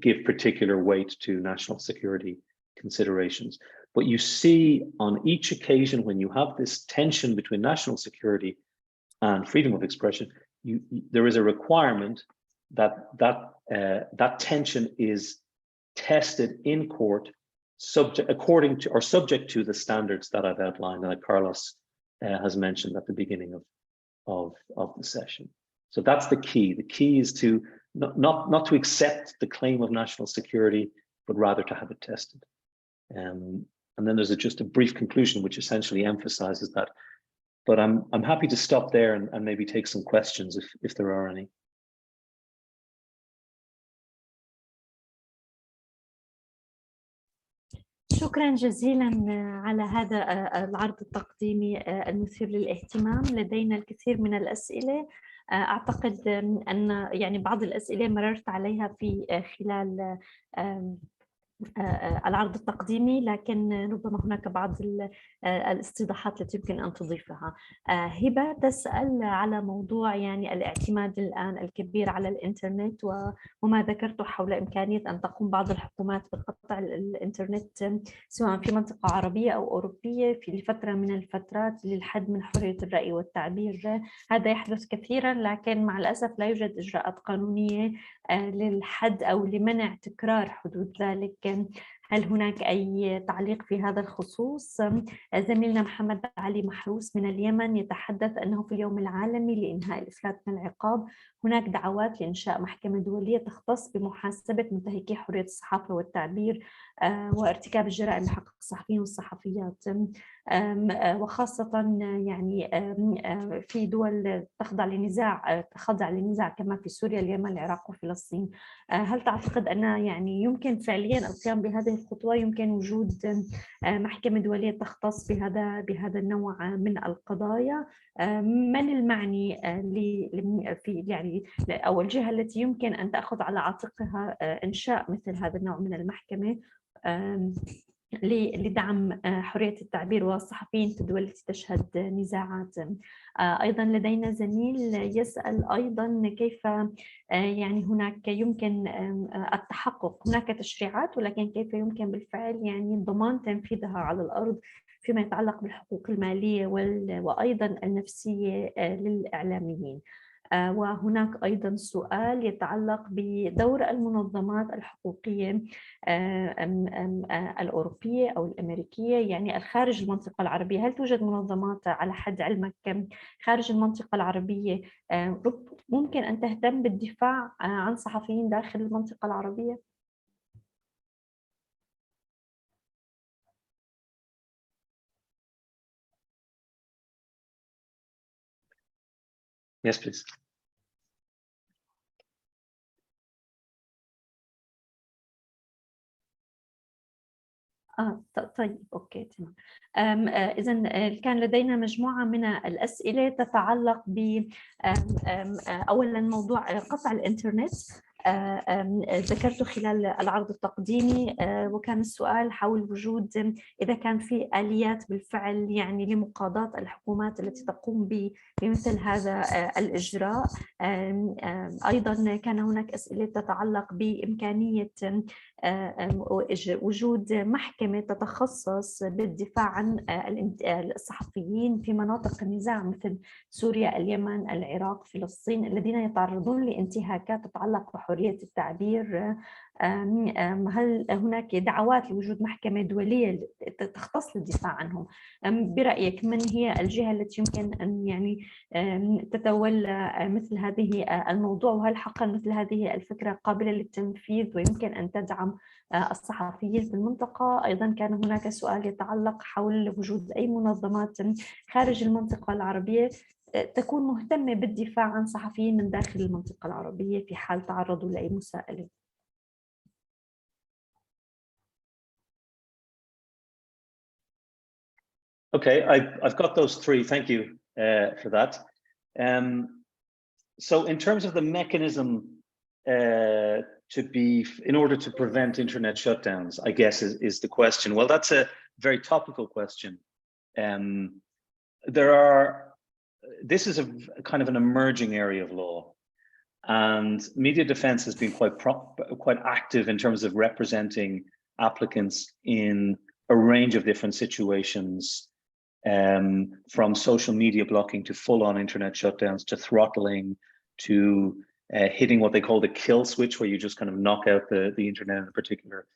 give particular weight to national security considerations. But you see on each occasion when you have this tension between national security and freedom of expression, there is a requirement that that tension is tested in court, subject to the standards that I've outlined and that Carlos has mentioned at the beginning of the session. So that's the key. The key is to not to accept the claim of national security, but rather to have it tested. And then there's just a brief conclusion which essentially emphasizes that. But I'm happy to stop there and maybe take some questions if there are any. شكرا جزيلا على هذا العرض التقديمي المثير للاهتمام. لدينا الكثير من الأسئلة. أعتقد أن يعني بعض الأسئلة مررت عليها في خلال العرض التقديمي، لكن ربما هناك بعض الاستيضاحات التي يمكن أن تضيفها. هبة تسأل على موضوع يعني الاعتماد الآن الكبير على الإنترنت وما ذكرته حول إمكانية أن تقوم بعض الحكومات بقطع الإنترنت سواء في منطقة عربية أو أوروبية في لفترة من الفترات للحد من حرية الرأي والتعبير. هذا يحدث كثيرا، لكن مع الأسف لا يوجد إجراءات قانونية للحد أو لمنع تكرار حدوث ذلك. هل هناك أي تعليق في هذا الخصوص؟ زميلنا محمد علي محروس من اليمن يتحدث أنه في اليوم العالمي لإنهاء الإفلات من العقاب هناك دعوات لإنشاء محكمة دولية تختص بمحاسبة منتهكي حرية الصحافة والتعبير وارتكاب الجرائم بحق الصحفيين والصحفيات، وخاصة يعني في دول تخضع لنزاع كما في سوريا، اليمن، العراق وفلسطين. هل تعتقد أن يعني يمكن فعليا القيام بهذه الخطوة؟ يمكن وجود محكمة دولية تختص بهذا النوع من القضايا؟ من المعني في يعني أو الجهة التي يمكن أن تأخذ على عاتقها إنشاء مثل هذا النوع من المحكمة لدعم حرية التعبير والصحفيين في الدول التي تشهد نزاعات؟ أيضا لدينا زميل يسأل أيضا كيف يعني هناك يمكن التحقق، هناك تشريعات ولكن كيف يمكن بالفعل يعني ضمان تنفيذها على الأرض فيما يتعلق بالحقوق المالية وأيضا النفسية للإعلاميين. وهناك أيضا سؤال يتعلق بدور المنظمات الحقوقية الأوروبية أو الأمريكية، يعني الخارج المنطقة العربية. هل توجد منظمات على حد علمك خارج المنطقة العربية ممكن أن تهتم بالدفاع عن صحفيين داخل المنطقة العربية؟ Yes, please. طيب أوكي تمام. إذن كان لدينا مجموعة من الأسئلة تتعلق ب أولا موضوع قطع الإنترنت. ذكرت خلال العرض التقديمي وكان السؤال حول وجود إذا كان في آليات بالفعل يعني لمقاضاة الحكومات التي تقوم بمثل هذا الإجراء. أيضا كان هناك أسئلة تتعلق بإمكانية وجود محكمة تتخصص بالدفاع عن الصحفيين في مناطق النزاع مثل سوريا، اليمن، العراق، فلسطين، الذين يتعرضون لانتهاكات تتعلق بحرية التعبير. هل هناك دعوات لوجود محكمة دولية تختص للدفاع عنهم؟ برأيك من هي الجهة التي يمكن أن يعني تتولى مثل هذه الموضوع، وهل حقا مثل هذه الفكرة قابلة للتنفيذ ويمكن أن تدعم الصحفيين في المنطقة؟ أيضا كان هناك سؤال يتعلق حول وجود أي منظمات خارج المنطقة العربية تكون مهتمة بالدفاع عن صحفيين من داخل المنطقة العربية في حال تعرضوا لأي مساءلة. Okay, I've got those three. Thank you for that. So in terms of the mechanism in order to prevent internet shutdowns, I guess is the question. Well, that's a very topical question. This is a kind of an emerging area of law, and media defense has been quite active in terms of representing applicants in a range of different situations, from social media blocking to full-on internet shutdowns to throttling to hitting what they call the kill switch, where you just kind of knock out the internet in a particular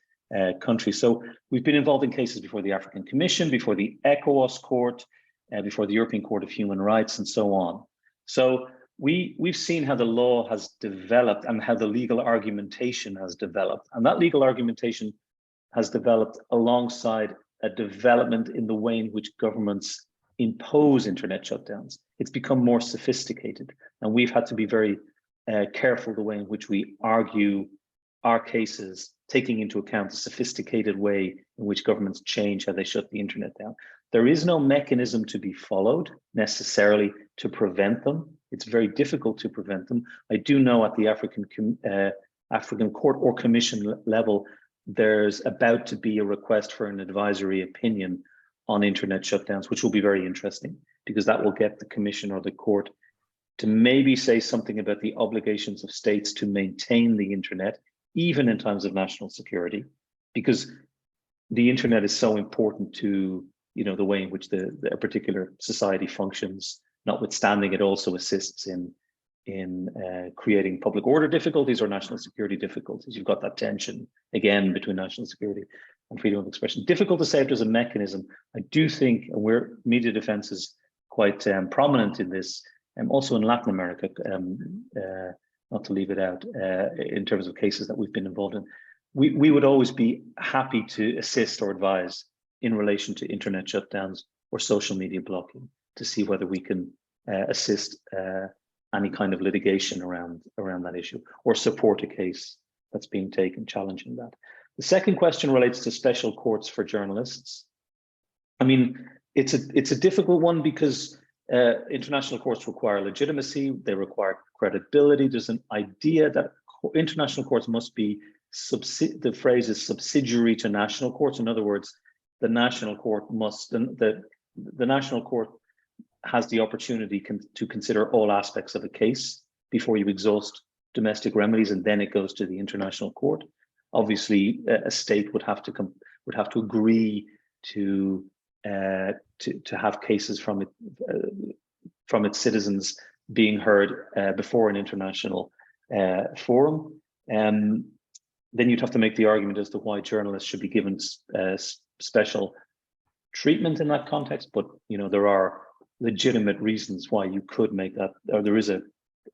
country. So we've been involved in cases before the African Commission, before the ECOWAS Court, before the European Court of Human Rights, and so on. So we've seen how the law has developed and how the legal argumentation has developed. And that legal argumentation has developed alongside a development in the way in which governments impose internet shutdowns. It's become more sophisticated, and we've had to be very careful the way in which we argue our cases, taking into account the sophisticated way in which governments change how they shut the internet down. There is no mechanism to be followed necessarily to prevent them. It's very difficult to prevent them. I do know at the African Court or Commission level, there's about to be a request for an advisory opinion on internet shutdowns, which will be very interesting, because that will get the Commission or the Court to maybe say something about the obligations of states to maintain the internet, even in times of national security, because the internet is so important to, you know, the way in which a particular society functions. Notwithstanding, it also assists in creating public order difficulties or national security difficulties. You've got that tension again between national security and freedom of expression. Difficult to say if there's a mechanism. I do think, and media defense is quite prominent in this, and also in Latin America, not to leave it out, in terms of cases that we've been involved in. We would always be happy to assist or advise in relation to internet shutdowns or social media blocking to see whether we can assist any kind of litigation around that issue or support a case that's being taken challenging that. The second question relates to special courts for journalists. I mean, it's a difficult one because international courts require legitimacy, they require credibility. There's an idea that international courts must be, the phrase is subsidiary to national courts. In other words, the national court must, the national court has the opportunity to consider all aspects of a case before you exhaust domestic remedies, and then it goes to the international court. Obviously, a state would have to agree to have cases from its citizens being heard before an international forum. Then you'd have to make the argument as to why journalists should be given special treatment in that context. But you know, there are legitimate reasons why you could make that, or there is a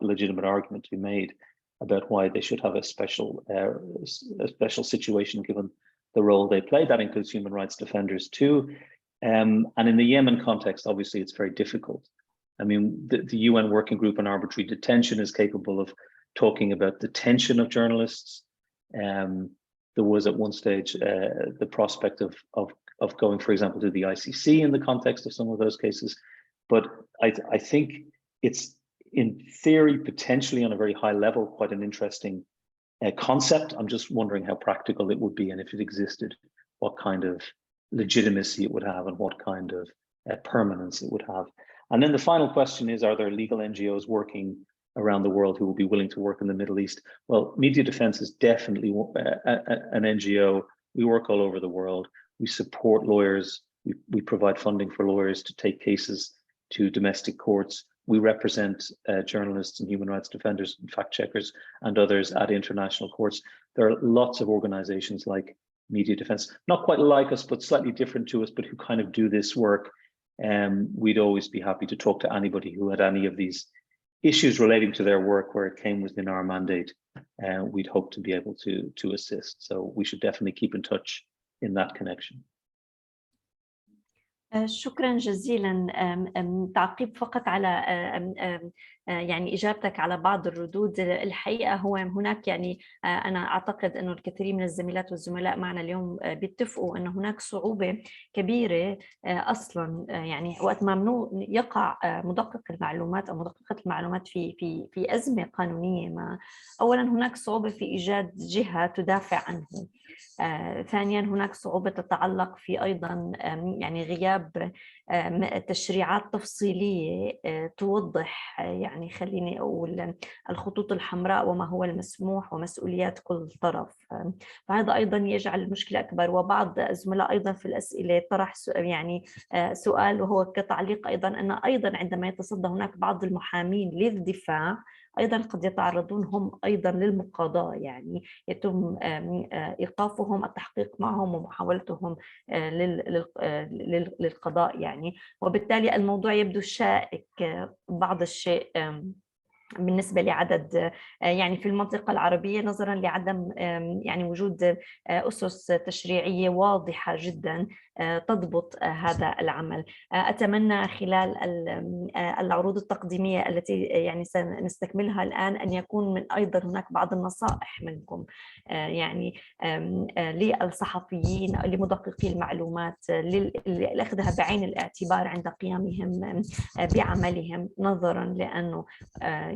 legitimate argument to be made about why they should have a special situation given the role they play. That includes human rights defenders too. And in the Yemen context, obviously, it's very difficult. I mean, the UN Working Group on Arbitrary Detention is capable of talking about detention of journalists. There was at one stage the prospect of going, for example, to the ICC in the context of some of those cases. But I think it's, in theory, potentially on a very high level, quite an interesting concept. I'm just wondering how practical it would be, and if it existed, what kind of legitimacy it would have and what kind of permanence it would have. And then the final question is, are there legal NGOs working around the world who will be willing to work in the Middle East? Well, Media Defense is definitely an NGO. We work all over the world. We support lawyers. We provide funding for lawyers to take cases to domestic courts. We represent journalists and human rights defenders and fact checkers and others at international courts. There are lots of organizations like Media Defense, not quite like us, but slightly different to us, but who kind of do this work. We'd always be happy to talk to anybody who had any of these issues relating to their work where it came within our mandate. We'd hope to be able to assist. So we should definitely keep in touch in that connection. شكرا جزيلا. تعقيب فقط على يعني إجابتك على بعض الردود. الحقيقة هو هناك يعني أنا أعتقد أنه الكثير من الزميلات والزملاء معنا اليوم بيتفقوا أن هناك صعوبة كبيرة أصلا، يعني وقت ما يقع مدقق المعلومات أو مدققة المعلومات في أزمة قانونية ما، أولا هناك صعوبة في إيجاد جهة تدافع عنه. ثانيا هناك صعوبة تتعلق في أيضا يعني غياب تشريعات تفصيلية توضح يعني خليني أقول الخطوط الحمراء وما هو المسموح ومسؤوليات كل طرف. فهذا أيضا يجعل المشكلة أكبر. وبعض الزملاء أيضا في الأسئلة طرح يعني سؤال، وهو كتعليق أيضا أن أيضا عندما يتصدى هناك بعض المحامين للدفاع أيضا قد يتعرضون هم أيضا للمقاضاة، يعني يتم إيقافهم، التحقيق معهم ومحاولتهم للقضاء يعني. وبالتالي الموضوع يبدو شائك بعض الشيء بالنسبة لعدد يعني في المنطقة العربية، نظرا لعدم يعني وجود أسس تشريعية واضحة جدا تضبط هذا العمل. أتمنى خلال العروض التقديمية التي يعني سنستكملها الآن أن يكون من أيضا هناك بعض النصائح منكم يعني للصحفيين، لمدققي المعلومات، لأخذها بعين الاعتبار عند قيامهم بعملهم، نظرا لأنه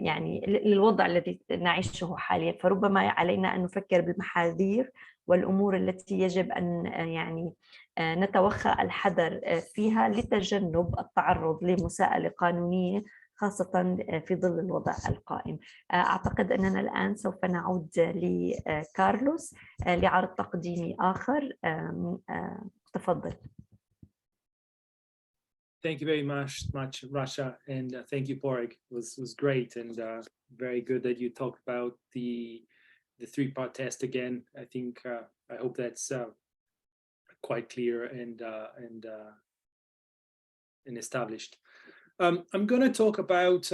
يعني للوضع الذي نعيشه حاليا. فربما علينا أن نفكر بالمحاذير والأمور التي يجب أن يعني نتوخى الحذر فيها لتجنب التعرض لمساءلة قانونية، خاصة في ظل الوضع القائم. أعتقد أننا الآن سوف نعود لكارلوس لعرض تقديمي آخر. تفضل. Thank you very much, Rasha, and thank you, Porg. It was great and very good that you talked about the three-part test again. I think I hope that's quite clear and established. I'm going to talk about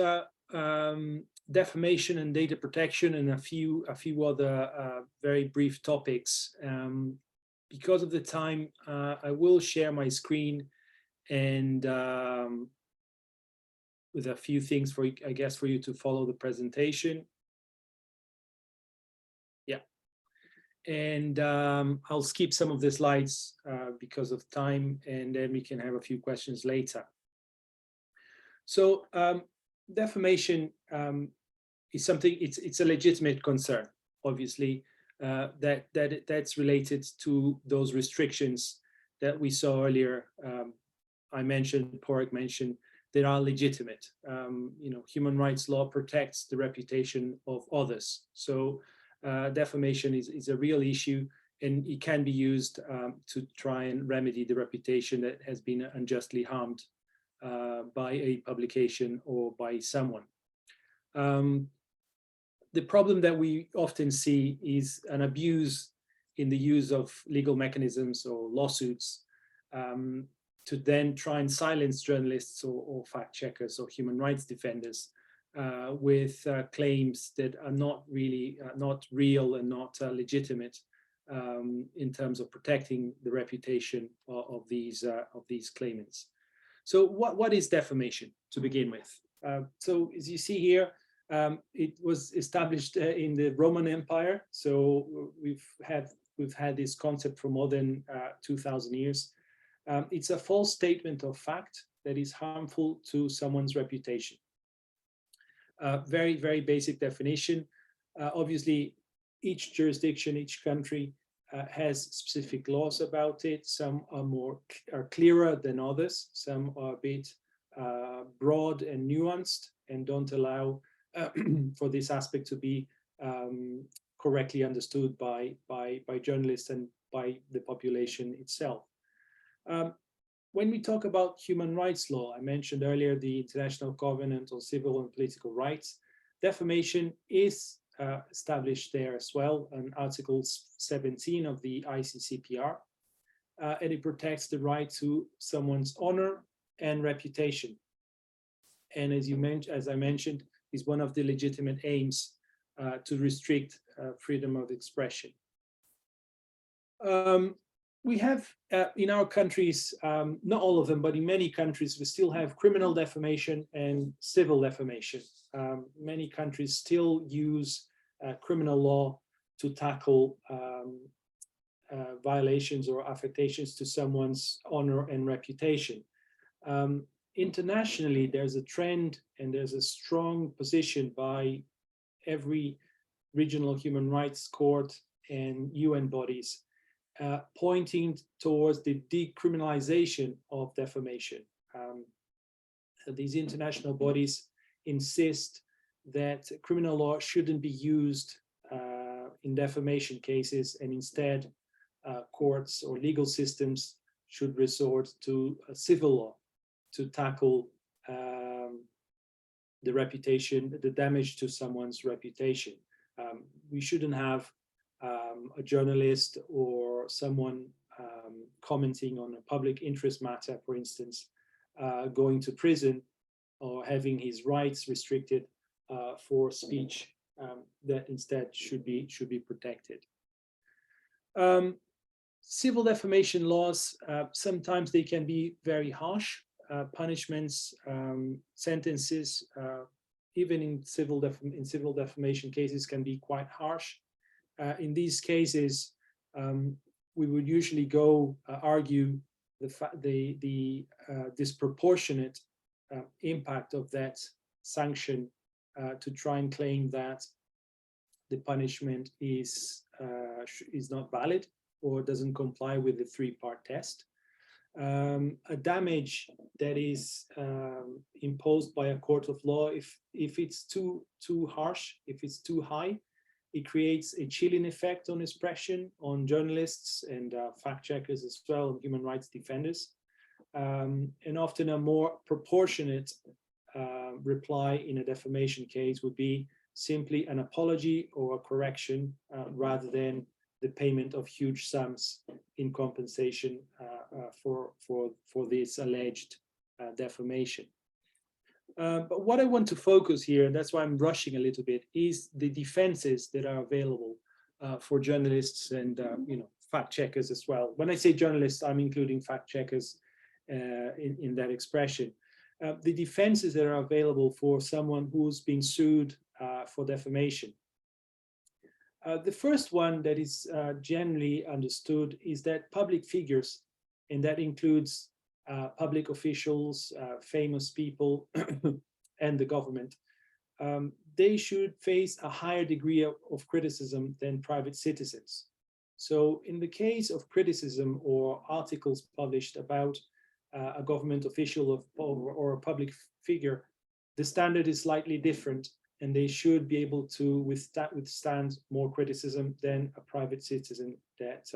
defamation and data protection and a few other very brief topics. Because of the time, I will share my screen and with a few things for, I guess, for you to follow the presentation. Yeah, and I'll skip some of the slides because of time, and then we can have a few questions later. So defamation is something, it's a legitimate concern, obviously, that's related to those restrictions that we saw earlier. I mentioned, Porg mentioned, that are legitimate. You know, human rights law protects the reputation of others. So defamation is a real issue, and it can be used to try and remedy the reputation that has been unjustly harmed by a publication or by someone. The problem that we often see is an abuse in the use of legal mechanisms or lawsuits to then try and silence journalists or fact checkers or human rights defenders with claims that are not really not real and not legitimate in terms of protecting the reputation of these claimants. So what is defamation to begin with? So as you see here, it was established in the Roman Empire. So we've had this concept for more than 2,000 years. It's a false statement of fact that is harmful to someone's reputation. Very, very basic definition. Obviously, each jurisdiction, each country has specific laws about it. Some are clearer than others. Some are a bit broad and nuanced and don't allow for this aspect to be correctly understood by journalists and by the population itself. When we talk about human rights law, I mentioned earlier the International Covenant on Civil and Political Rights. Defamation is established there as well in Article 17 of the ICCPR, and it protects the right to someone's honor and reputation. And as I mentioned, is one of the legitimate aims to restrict freedom of expression. we have in our countries, not all of them, but in many countries, we still have criminal defamation and civil defamation. Many countries still use criminal law to tackle violations or affectations to someone's honor and reputation. Internationally, there's a trend and there's a strong position by every regional human rights court and UN bodies pointing towards the decriminalization of defamation. These international bodies insist that criminal law shouldn't be used in defamation cases, and instead courts or legal systems should resort to civil law to tackle the reputation, the damage to someone's reputation. We shouldn't have a journalist or someone commenting on a public interest matter, for instance, going to prison or having his rights restricted for speech that instead should be protected. Civil defamation laws, sometimes they can be very harsh. Punishments, sentences, even in civil defamation cases can be quite harsh. In these cases, we would usually go argue the disproportionate impact of that sanction to try and claim that the punishment is not valid or doesn't comply with the three-part test. A damage that is imposed by a court of law, if it's too harsh, if it's too high, it creates a chilling effect on expression, on journalists and fact checkers as well, and human rights defenders. And often a more proportionate reply in a defamation case would be simply an apology or a correction rather than the payment of huge sums in compensation for this alleged defamation. But what I want to focus here, and that's why I'm rushing a little bit, is the defenses that are available for journalists and fact checkers as well. When I say journalists, I'm including fact checkers in that expression. The defenses that are available for someone who's been sued for defamation. The first one that is generally understood is that public figures, and that includes public officials, famous people, and the government, they should face a higher degree of criticism than private citizens. So in the case of criticism or articles published about a government official or a public figure, the standard is slightly different, and they should be able to withstand more criticism than a private citizen that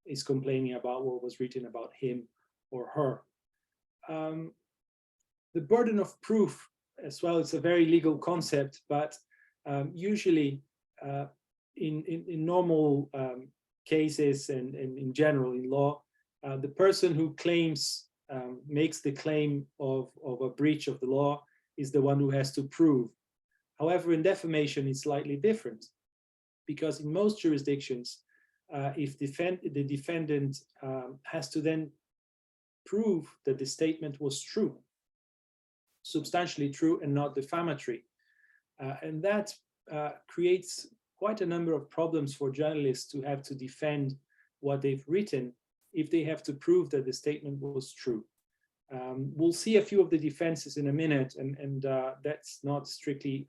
is complaining about what was written about him or her. The burden of proof as well, it's a very legal concept, but usually in normal cases and in general in law, the person who claims, makes the claim of a breach of the law is the one who has to prove. However, in defamation, it's slightly different, because in most jurisdictions, if the defendant has to then prove that the statement was true, substantially true and not defamatory. And that creates quite a number of problems for journalists to have to defend what they've written if they have to prove that the statement was true. We'll see a few of the defenses in a minute, and that's not strictly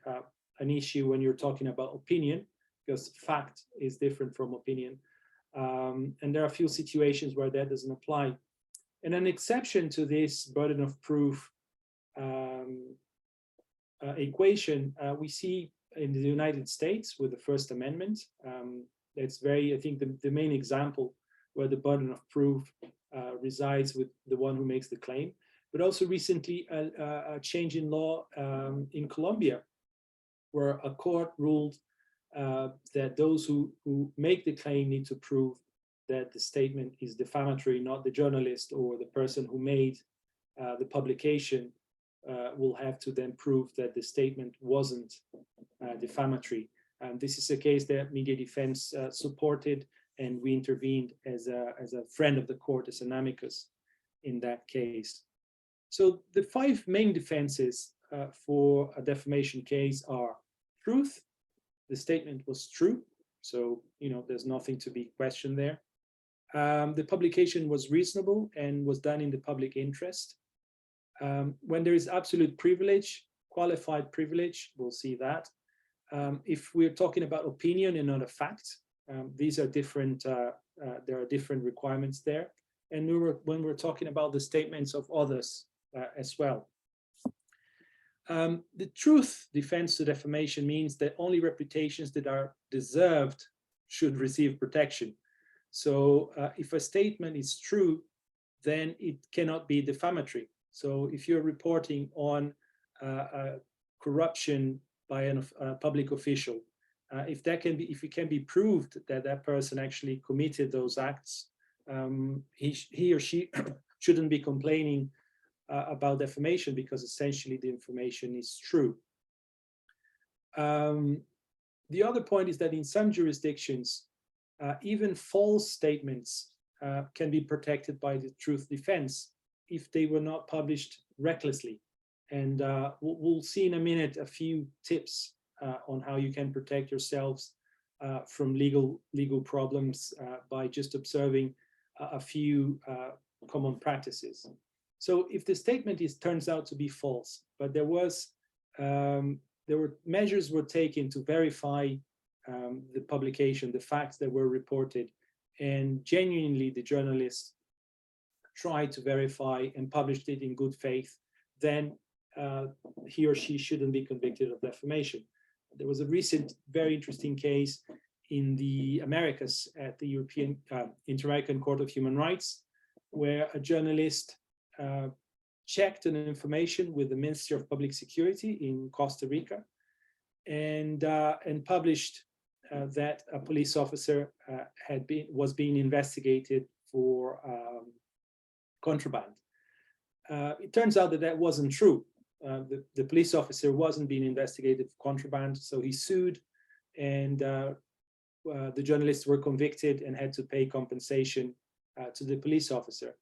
an issue when you're talking about opinion, because fact is different from opinion. And there are a few situations where that doesn't apply. And an exception to this burden of proof equation we see in the United States with the First Amendment. That's very, I think, the main example where the burden of proof resides with the one who makes the claim. But also recently a change in law in Colombia, where a court ruled that those who make the claim need to prove that the statement is defamatory, not the journalist or the person who made the publication will have to then prove that the statement wasn't defamatory. This is a case that Media Defense supported, and we intervened as a friend of the court, as an amicus in that case. So the 5 main defenses for a defamation case are truth. The statement was true, so there's nothing to be questioned there. The publication was reasonable and was done in the public interest. When there is absolute privilege, qualified privilege, we'll see that. If we're talking about opinion and not a fact, these are different, there are different requirements there. And when we're talking about the statements of others as well. The truth defense to defamation means that only reputations that are deserved should receive protection. So if a statement is true, then it cannot be defamatory. So if you're reporting on corruption by a public official, if it can be proved that that person actually committed those acts, he or she shouldn't be complaining about defamation, because essentially the information is true. The other point is that in some jurisdictions, even false statements can be protected by the truth defense if they were not published recklessly. And we'll see in a minute a few tips on how you can protect yourselves from legal problems by just observing a few common practices. So if the statement turns out to be false, but measures were taken to verify the publication, the facts that were reported, and genuinely the journalist tried to verify and published it in good faith, then he or she shouldn't be convicted of defamation. There was a recent, very interesting case in the Americas at the European Inter-American Court of Human Rights, where a journalist checked an information with the Ministry of Public Security in Costa Rica, and published that a police officer was being investigated for contraband. It turns out that wasn't true. The police officer wasn't being investigated for contraband, so he sued, and the journalists were convicted and had to pay compensation to the police officer.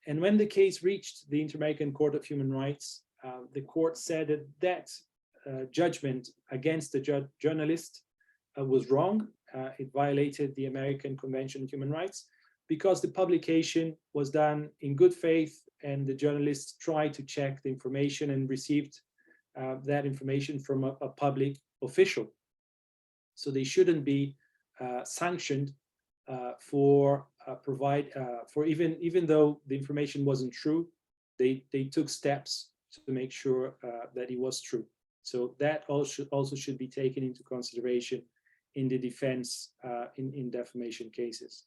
And when the case reached the Inter-American Court of Human Rights, the court said that judgment against the journalist was wrong. It violated the American Convention on Human Rights, because the publication was done in good faith and the journalists tried to check the information and received that information from a public official. So they shouldn't be sanctioned for even though the information wasn't true, they took steps to make sure that it was true. So that also should be taken into consideration in the defense in defamation cases.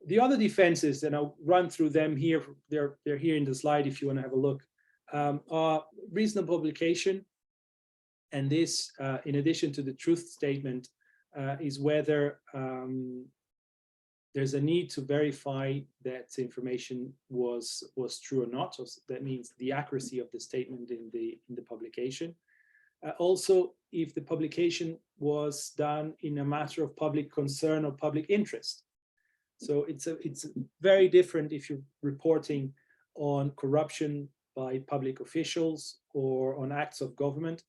The other defenses, and I'll run through them here, they're here in the slide if you want to have a look, are reasonable publication. And this, in addition to the truth statement, is whether there's a need to verify that information was true or not. So that means the accuracy of the statement in the publication. Also, if the publication was done in a matter of public concern or public interest. So it's very different if you're reporting on corruption by public officials or on acts of government,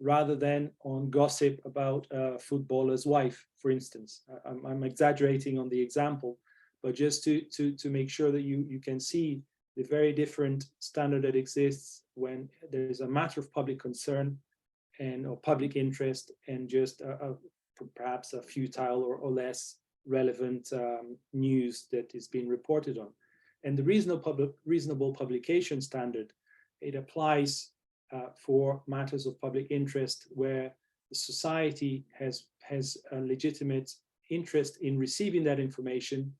rather than on gossip about a footballer's wife, for instance. I'm exaggerating on the example, but just to make sure that you can see the very different standard that exists when there's a matter of public concern or public interest, and just perhaps a futile or less relevant news that is being reported on. And the reasonable publication standard, it applies for matters of public interest where the society has a legitimate interest in receiving that information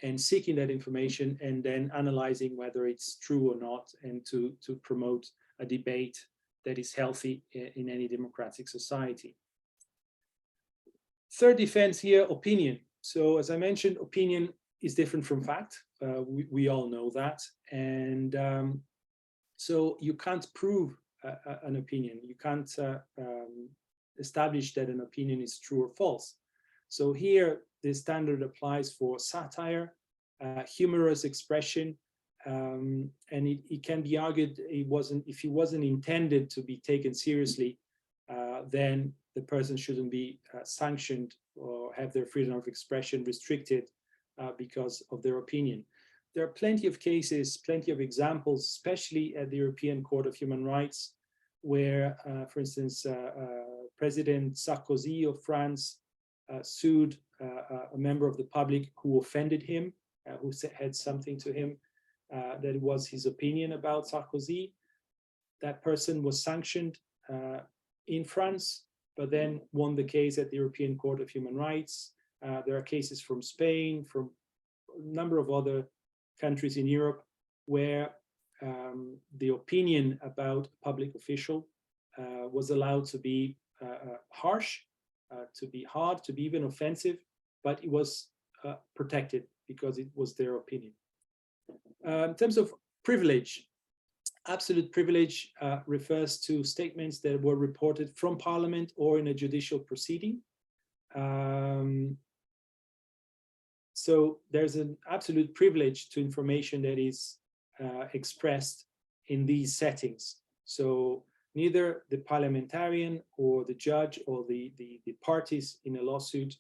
and seeking that information, and then analyzing whether it's true or not, and to promote a debate that is healthy in any democratic society. Third defense here, opinion. So as I mentioned, opinion is different from fact. We all know that. And so you can't prove an opinion. You can't establish that an opinion is true or false. So here, the standard applies for satire, humorous expression, and it can be argued if it wasn't intended to be taken seriously, then the person shouldn't be sanctioned or have their freedom of expression restricted because of their opinion. There are plenty of cases, plenty of examples, especially at the European Court of Human Rights, where, for instance, President Sarkozy of France sued a member of the public who offended him, who had something to him that was his opinion about Sarkozy. That person was sanctioned in France, but then won the case at the European Court of Human Rights. There are cases from Spain, from a number of other countries in Europe, where the opinion about a public official was allowed to be harsh, to be hard, to be even offensive, but it was protected because it was their opinion. In terms of privilege, absolute privilege refers to statements that were reported from Parliament or in a judicial proceeding. So there's an absolute privilege to information that is expressed in these settings. So neither the parliamentarian or the judge or the parties in a lawsuit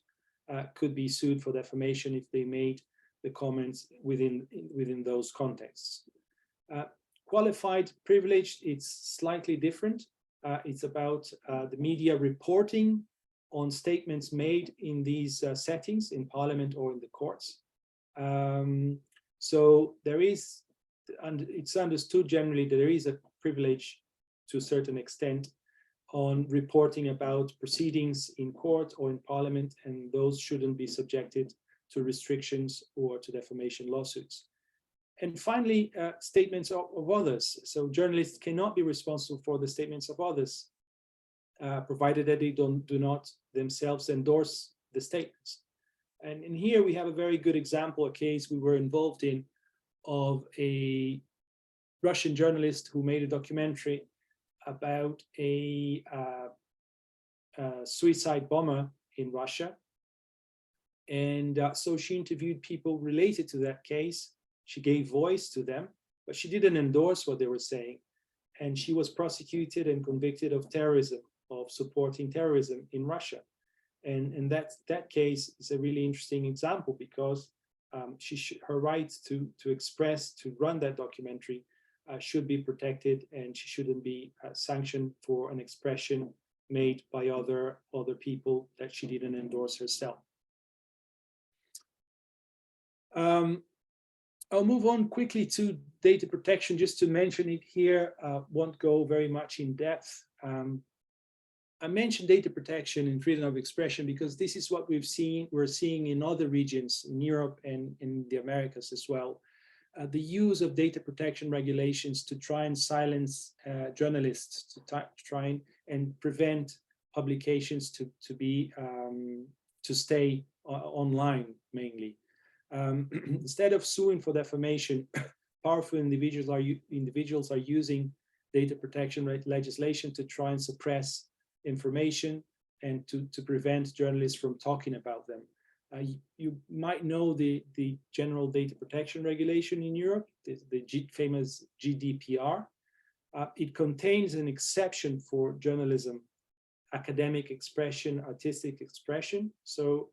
could be sued for defamation if they made the comments within those contexts. Qualified privilege, it's slightly different. It's about the media reporting on statements made in these settings, in Parliament or in the courts. So there is, and it's understood generally that there is a privilege to a certain extent on reporting about proceedings in court or in Parliament, and those shouldn't be subjected to restrictions or to defamation lawsuits. And finally, statements of others. So journalists cannot be responsible for the statements of others, provided that they do not themselves endorse the statements. And in here we have a very good example, a case we were involved in, of a Russian journalist who made a documentary about a suicide bomber in Russia. And so she interviewed people related to that case. She gave voice to them, but she didn't endorse what they were saying. And she was prosecuted and convicted of terrorism, of supporting terrorism in Russia. And that case is a really interesting example because her right to express, to run that documentary should be protected, and she shouldn't be sanctioned for an expression made by other people that she didn't endorse herself. I'll move on quickly to data protection, just to mention it here. Won't go very much in depth. I mentioned data protection and freedom of expression because this is what we're seeing in other regions in Europe and in the Americas as well. The use of data protection regulations to try and silence journalists, to try and prevent publications to stay online mainly. Instead of suing for defamation, powerful individuals are using data protection legislation to try and suppress information and to prevent journalists from talking about them. You might know the General Data Protection Regulation in Europe, the famous GDPR. It contains an exception for journalism, academic expression, artistic expression. So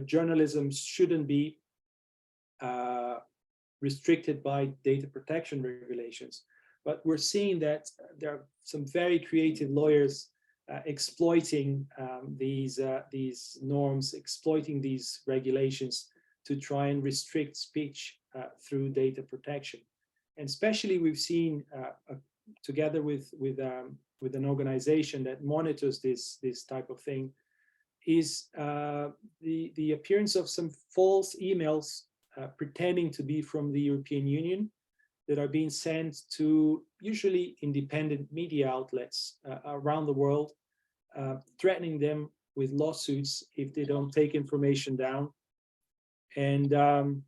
journalism shouldn't be restricted by data protection regulations. But we're seeing that there are some very creative lawyers exploiting these norms, exploiting these regulations to try and restrict speech through data protection. And especially we've seen, together with an organization that monitors this type of thing, is the appearance of some false emails pretending to be from the European Union that are being sent to usually independent media outlets around the world, threatening them with lawsuits if they don't take information down. And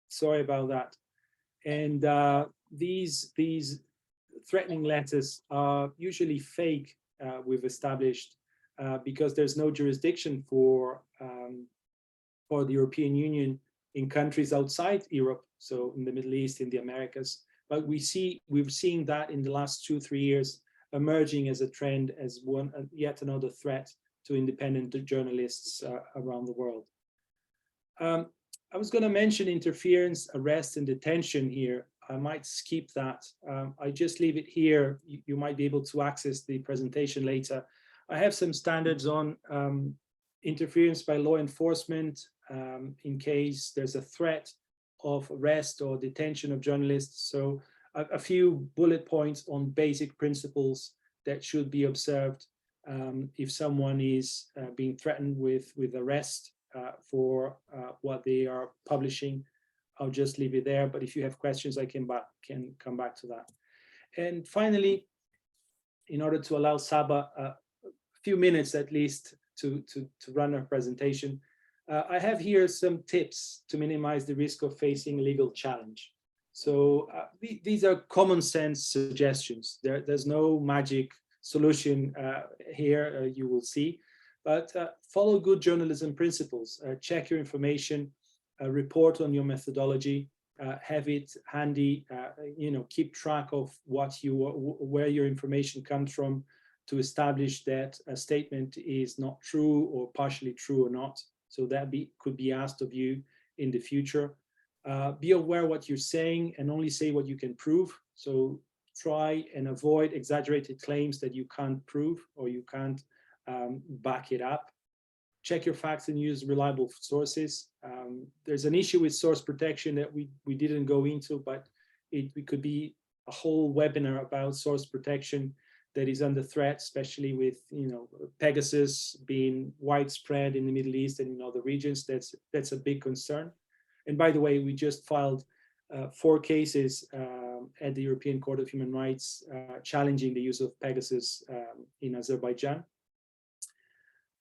sorry about that. And these threatening letters are usually fake, we've established, because there's no jurisdiction for or the European Union in countries outside Europe, so in the Middle East, in the Americas. But we're seeing that in the last 2-3 years emerging as a trend, as yet another threat to independent journalists around the world. I was going to mention interference, arrest, and detention here. I might skip that. I just leave it here. You might be able to access the presentation later. I have some standards on interference by law enforcement in case there's a threat of arrest or detention of journalists. So a few bullet points on basic principles that should be observed if someone is being threatened with arrest for what they are publishing. I'll just leave it there, but if you have questions, I can come back to that. And finally, in order to allow Saba a few minutes at least to run her presentation, I have here some tips to minimize the risk of facing legal challenge. So these are common sense suggestions. There's no magic solution here, you will see, but follow good journalism principles. Check your information, report on your methodology, have it handy, keep track of where your information comes from to establish that a statement is not true or partially true or not. So that could be asked of you in the future. Be aware what you're saying and only say what you can prove. So try and avoid exaggerated claims that you can't prove or you can't back it up. Check your facts and use reliable sources. There's an issue with source protection that we didn't go into, but it could be a whole webinar about source protection that is under threat, especially with Pegasus being widespread in the Middle East and in other regions. That's a big concern. And by the way, we just filed 4 cases at the European Court of Human Rights challenging the use of Pegasus in Azerbaijan.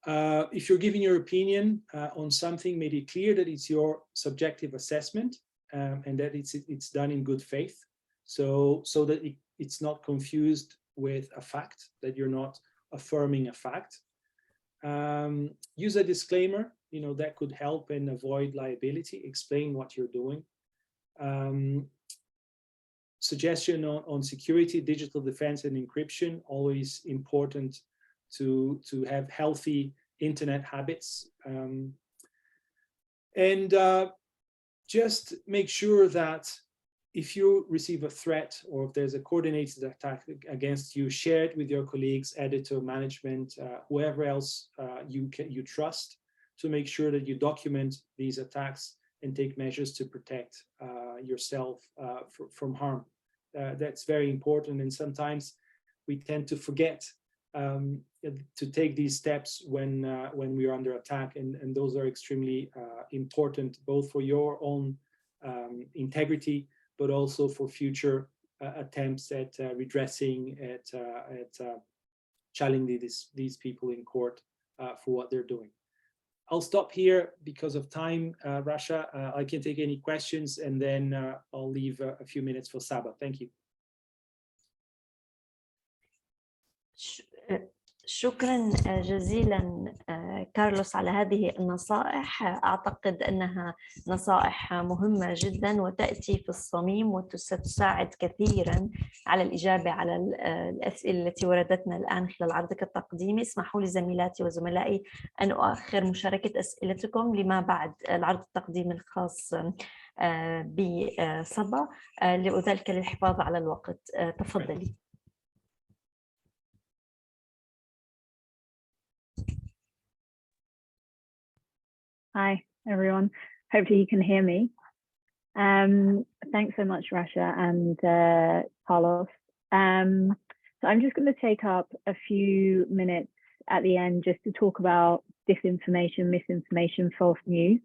If you're giving your opinion on something, make it clear that it's your subjective assessment and that it's done in good faith, so that it's not confused with a fact, that you're not affirming a fact. Use a disclaimer, that could help and avoid liability. Explain what you're doing. Suggestion on security, digital defense, and encryption. Always important to have healthy internet habits. Just make sure that if you receive a threat or if there's a coordinated attack against you, share it with your colleagues, editor, management, whoever else you trust, to make sure that you document these attacks and take measures to protect yourself from harm. That's very important, and sometimes we tend to forget to take these steps when we are under attack, and those are extremely important, both for your own integrity, but also for future attempts at redressing, at challenging these people in court for what they're doing. I'll stop here because of time, Rasha. I can take any questions, and then I'll leave a few minutes for Saba. Thank you. شكرا جزيلا كارلوس على هذه النصائح. أعتقد أنها نصائح مهمة جدا وتأتي في الصميم وستساعد كثيرا على الإجابة على الأسئلة التي وردتنا الآن خلال عرضك التقديمي. اسمحوا لي زميلاتي وزملائي أن أؤخر مشاركة أسئلتكم لما بعد العرض التقديمي الخاص بصبا، وذلك للحفاظ على الوقت. تفضلي. Hi, everyone. Hopefully you can hear me. Thanks so much, Rasha and Carlos. So I'm just going to take up a few minutes at the end just to talk about disinformation, misinformation, false news.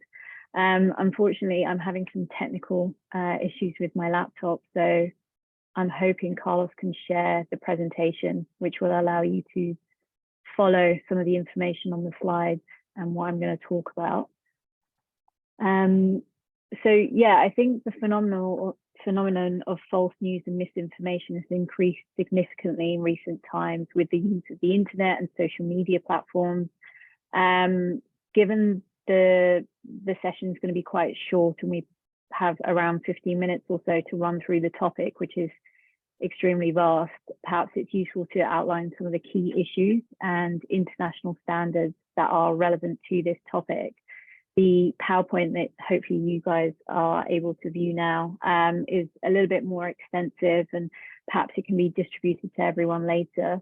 Unfortunately, I'm having some technical issues with my laptop, so I'm hoping Carlos can share the presentation, which will allow you to follow some of the information on the slides and what I'm going to talk about. So yeah, I think the phenomenon of false news and misinformation has increased significantly in recent times with the use of the internet and social media platforms. Given the session is going to be quite short, and we have around 15 minutes or so to run through the topic, which is extremely vast. Perhaps it's useful to outline some of the key issues and international standards that are relevant to this topic. The PowerPoint that hopefully you guys are able to view now is a little bit more extensive, and perhaps it can be distributed to everyone later.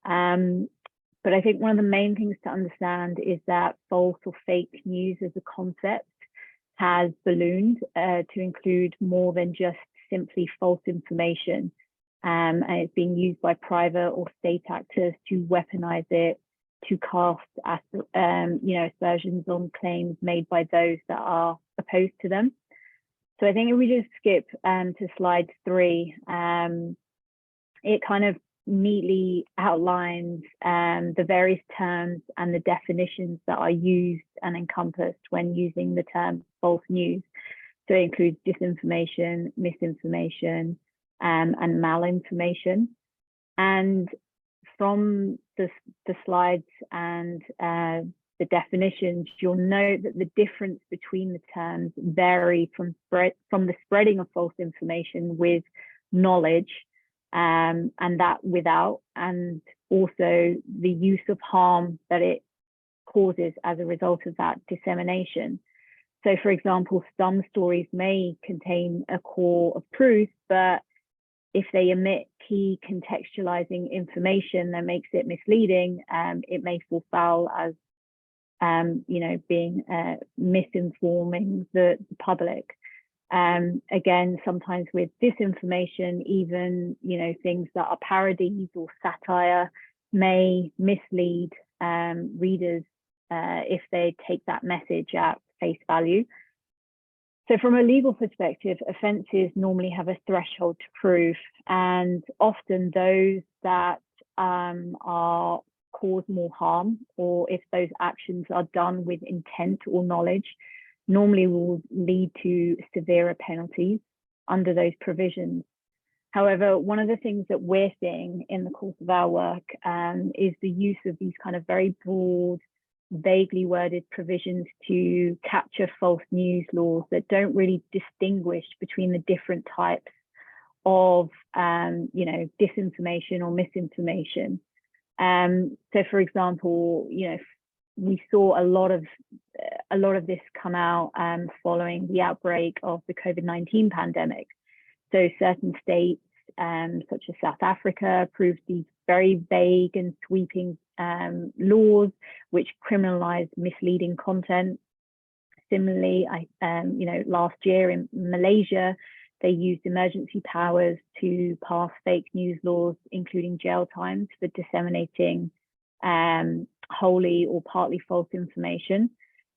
But I think one of the main things to understand is that false or fake news as a concept has ballooned to include more than just simply false information. And it's being used by private or state actors to weaponize it, to cast aspersions on claims made by those that are opposed to them. So I think if we just skip to slide 3, it kind of neatly outlines the various terms and the definitions that are used and encompassed when using the term false news. So it includes disinformation, misinformation, and malinformation. And from the slides and the definitions, you'll note that the difference between the terms vary from the spreading of false information with knowledge and that without, and also the use of harm that it causes as a result of that dissemination. So, for example, some stories may contain a core of truth, but if they omit key contextualizing information that makes it misleading, it may fall foul as, being misinforming the public. Again, sometimes with disinformation, even, things that are parodies or satire may mislead readers if they take that message at face value. So from a legal perspective, offences normally have a threshold to prove, and often those that are cause more harm, or if those actions are done with intent or knowledge, normally will lead to severer penalties under those provisions. However, one of the things that we're seeing in the course of our work is the use of these kind of very broad, vaguely worded provisions to capture false news laws that don't really distinguish between the different types of, disinformation or misinformation. So, for example, we saw a lot of this come out following the outbreak of the COVID-19 pandemic. So certain states, such as South Africa, approved these very vague and sweeping laws which criminalize misleading content. Similarly, last year in Malaysia, they used emergency powers to pass fake news laws, including jail times for disseminating wholly or partly false information.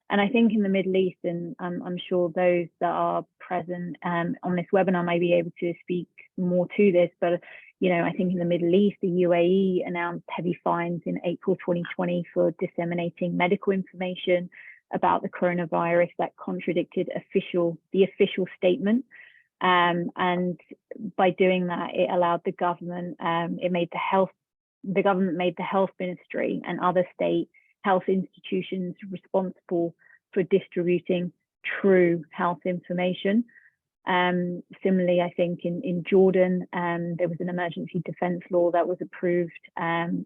And I think in the Middle East, and I'm sure those that are present on this webinar may be able to speak more to this, but I think in the Middle East, the UAE announced heavy fines in April 2020 for disseminating medical information about the coronavirus that contradicted the official statement. And by doing that, it allowed the government, the government made the health ministry and other state health institutions responsible for distributing true health information. Similarly, I think in Jordan, there was an emergency defense law that was approved,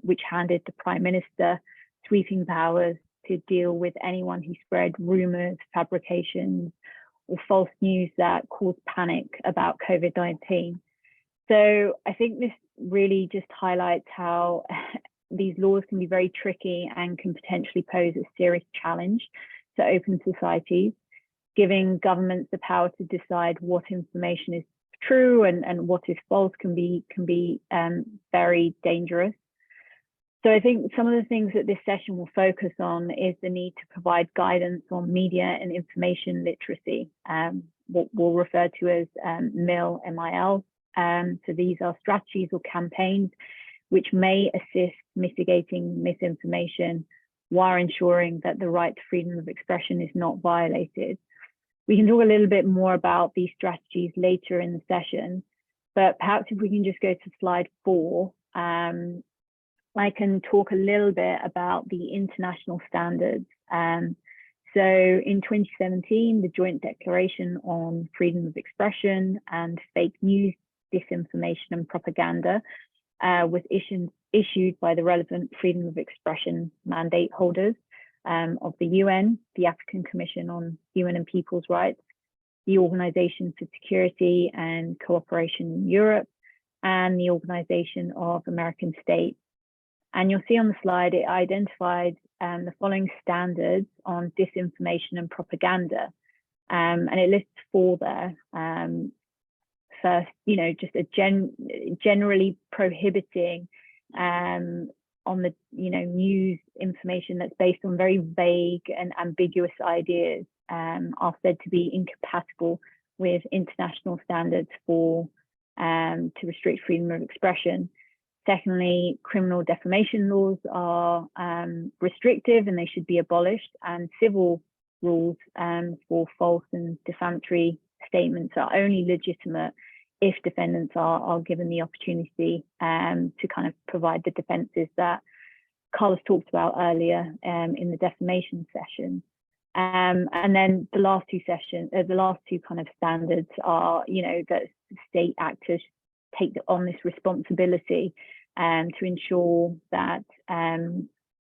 which handed the Prime Minister sweeping powers to deal with anyone who spread rumors, fabrications, or false news that caused panic about COVID-19. So I think this really just highlights how these laws can be very tricky and can potentially pose a serious challenge to open societies, giving governments the power to decide what information is true and what is false can be very dangerous. So I think some of the things that this session will focus on is the need to provide guidance on media and information literacy, what we'll refer to as MIL, MIL. So these are strategies or campaigns which may assist mitigating misinformation while ensuring that the right to freedom of expression is not violated. We can talk a little bit more about these strategies later in the session, but perhaps if we can just go to slide 4, I can talk a little bit about the international standards. So So in 2017, the Joint Declaration on Freedom of Expression and Fake News, Disinformation and Propaganda was issued by the relevant freedom of expression mandate holders of the UN, the African Commission on Human and People's Rights, the Organization for Security and Cooperation in Europe, and the Organization of American States. And you'll see on the slide, it identified the following standards on disinformation and propaganda. And it lists 4 there. First, just a generally prohibiting on the, news information that's based on very vague and ambiguous ideas are said to be incompatible with international standards to restrict freedom of expression. Secondly, criminal defamation laws are restrictive and they should be abolished, and civil rules for false and defamatory statements are only legitimate if defendants are given the opportunity to kind of provide the defenses that Carlos talked about earlier in the defamation session. And then the last two kind of standards are, that state actors take on this responsibility to ensure that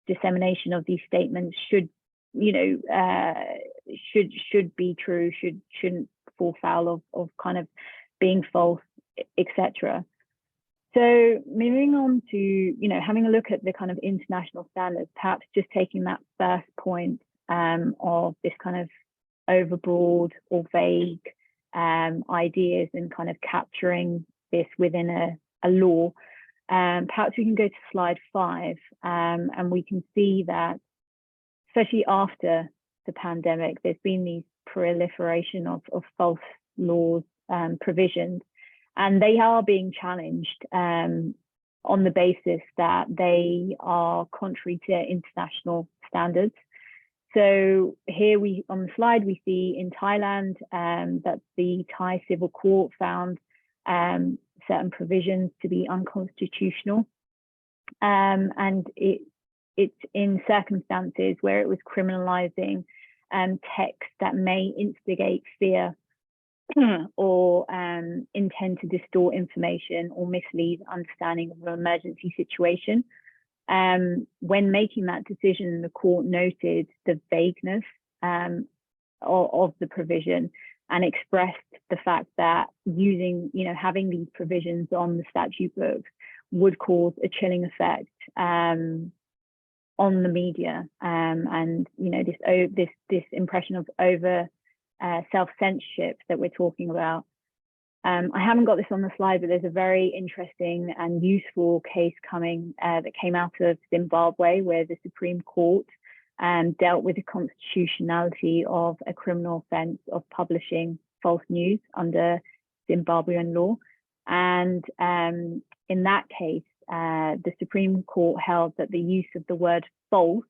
dissemination of these statements should be true, shouldn't fall foul of kind of being false, etc. So moving on to, having a look at the kind of international standards, perhaps just taking that first point of this kind of overbroad or vague ideas and kind of capturing this within a law. Perhaps we can go to slide 5 and we can see that, especially after the pandemic, there's been these proliferation of false laws, provisions, and they are being challenged on the basis that they are contrary to international standards. So here on the slide, we see in Thailand that the Thai Civil Court found certain provisions to be unconstitutional. And it's in circumstances where it was criminalizing text that may instigate fear or intend to distort information or mislead understanding of an emergency situation. When making that decision, the court noted the vagueness of the provision and expressed the fact that having these provisions on the statute books would cause a chilling effect on the media, and this impression of over self-censorship that we're talking about. I haven't got this on the slide, but there's a very interesting and useful case that came out of Zimbabwe, where the Supreme Court dealt with the constitutionality of a criminal offence of publishing false news under Zimbabwean law. And in that case, the Supreme Court held that the use of the word false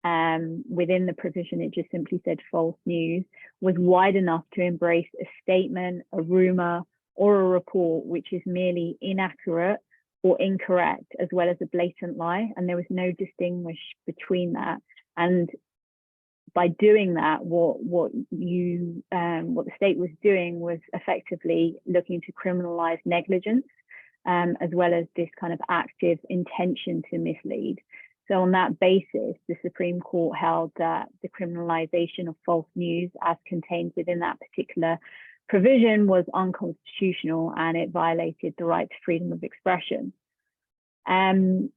within the provision, it just simply said false news, was wide enough to embrace a statement, a rumor, or a report which is merely inaccurate or incorrect, as well as a blatant lie, and there was no distinguish between that. And by doing that, what the state was doing was effectively looking to criminalize negligence, as well as this kind of active intention to mislead. So on that basis, the Supreme Court held that the criminalization of false news as contained within that particular provision was unconstitutional, and it violated the right to freedom of expression. So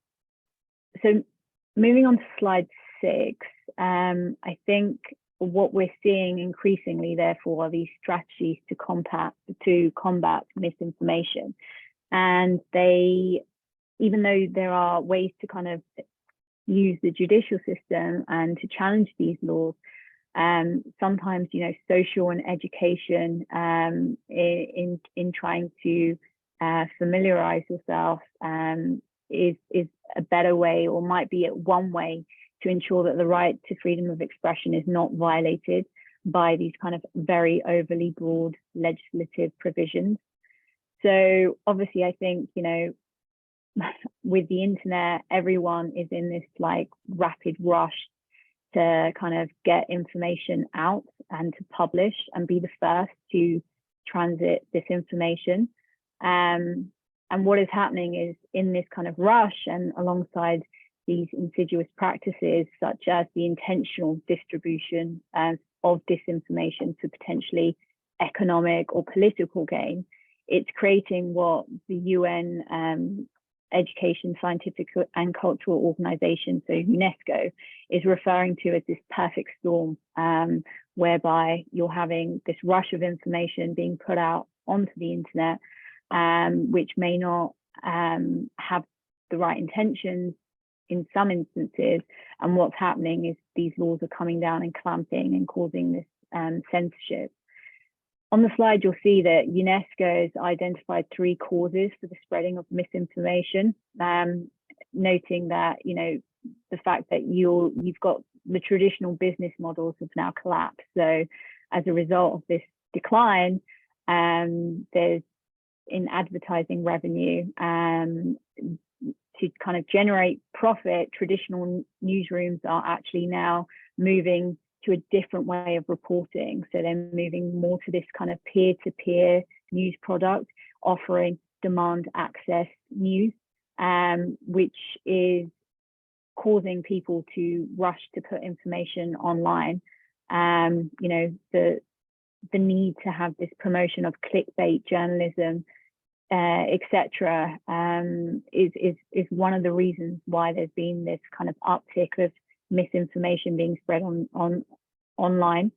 moving on to slide 6, I think what we're seeing increasingly, therefore, are these strategies to combat misinformation. And even though there are ways to kind of use the judicial system and to challenge these laws, sometimes social and education in trying to familiarize yourself is a better way, or might be one way, to ensure that the right to freedom of expression is not violated by these kind of very overly broad legislative provisions. So obviously, I think with the internet, everyone is in this like rapid rush to kind of get information out and to publish and be the first to transit this information. And what is happening is, in this kind of rush and alongside these insidious practices, such as the intentional distribution of disinformation for potentially economic or political gain, it's creating what the UN Education, Scientific and Cultural Organization, so UNESCO, is referring to as this perfect storm, whereby you're having this rush of information being put out onto the internet, which may not have the right intentions in some instances. And what's happening is these laws are coming down and clamping and causing this censorship. On the slide, you'll see that UNESCO has identified 3 causes for the spreading of misinformation, noting that, you know, the fact that you've got the traditional business models have now collapsed. So as a result of this decline, there's in advertising revenue to kind of generate profit, traditional newsrooms are actually now moving to a different way of reporting. So they're moving more to this kind of peer-to-peer news product, offering demand access news, which is causing people to rush to put information online. You know, the need to have this promotion of clickbait journalism, etc., is one of the reasons why there's been this kind of uptick of misinformation being spread online.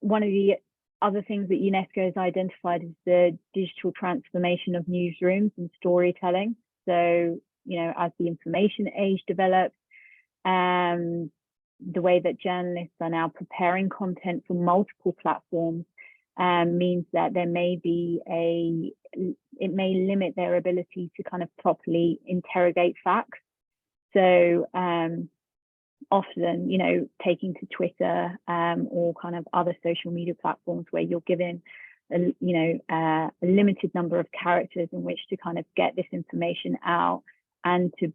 One of the other things that UNESCO has identified is the digital transformation of newsrooms and storytelling. So, you know, as the information age develops, the way that journalists are now preparing content for multiple platforms means that there may be it may limit their ability to kind of properly interrogate facts. So often, you know, taking to Twitter or kind of other social media platforms where you're given a limited number of characters in which to kind of get this information out, and to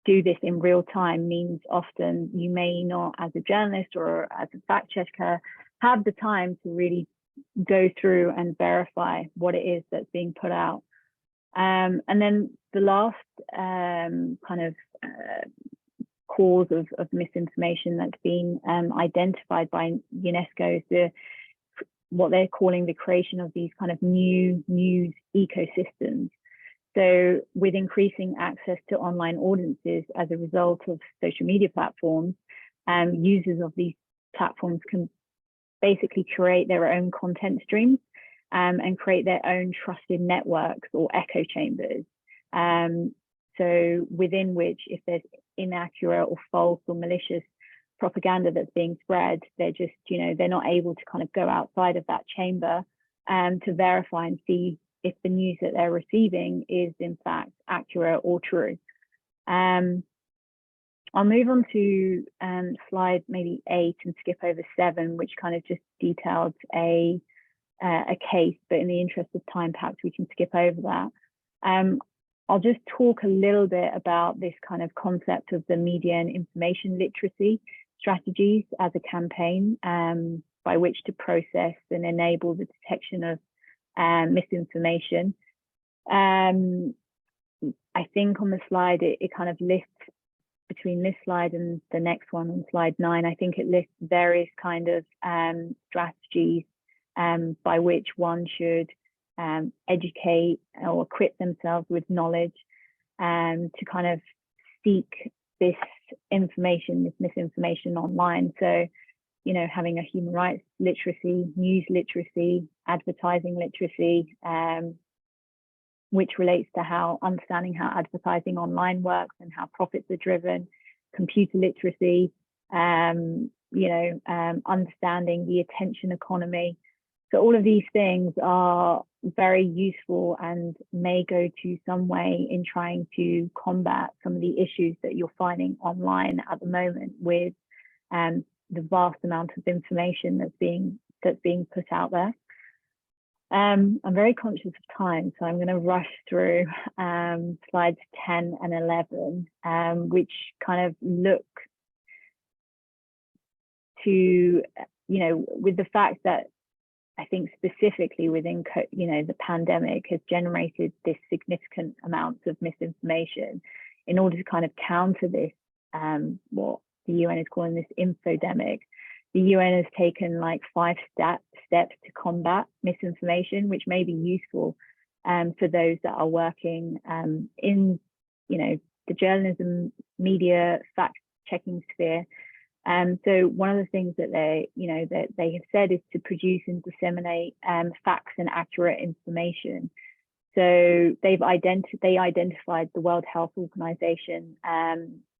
do this in real time means often you may not, as a journalist or as a fact checker, have the time to really go through and verify what it is that's being put out. And then the last kind of cause of misinformation that's been identified by UNESCO is what they're calling the creation of these kind of new news ecosystems. So with increasing access to online audiences as a result of social media platforms, users of these platforms can basically create their own content streams and create their own trusted networks or echo chambers. So within which, if there's inaccurate or false or malicious propaganda that's being spread, they're just, you know, they're not able to kind of go outside of that chamber to verify and see if the news that they're receiving is in fact accurate or true. I'll move on to slide maybe 8 and skip over 7, which kind of just detailed a case, but in the interest of time, perhaps we can skip over that. I'll just talk a little bit about this kind of concept of the media and information literacy strategies as a campaign by which to process and enable the detection of misinformation. I think on the slide, it kind of lists, between this slide and the next one on slide 9, I think it lists various kind of strategies by which one should educate or equip themselves with knowledge to kind of seek this information, this misinformation online. So, you know, having a human rights literacy, news literacy, advertising literacy, which relates to understanding how advertising online works and how profits are driven, computer literacy, understanding the attention economy. So all of these things are very useful and may go to some way in trying to combat some of the issues that you're finding online at the moment with the vast amount of information that's being put out there. I'm very conscious of time, so I'm going to rush through slides 10 and 11, which kind of look to, with the fact that I think specifically within, the pandemic has generated this significant amount of misinformation, in order to kind of counter this, what the UN is calling this infodemic, the UN has taken like 5 steps to combat misinformation, which may be useful for those that are working in, the journalism, media, fact-checking sphere. So one of the things that they have said is to produce and disseminate facts and accurate information. So they identified the World Health Organization,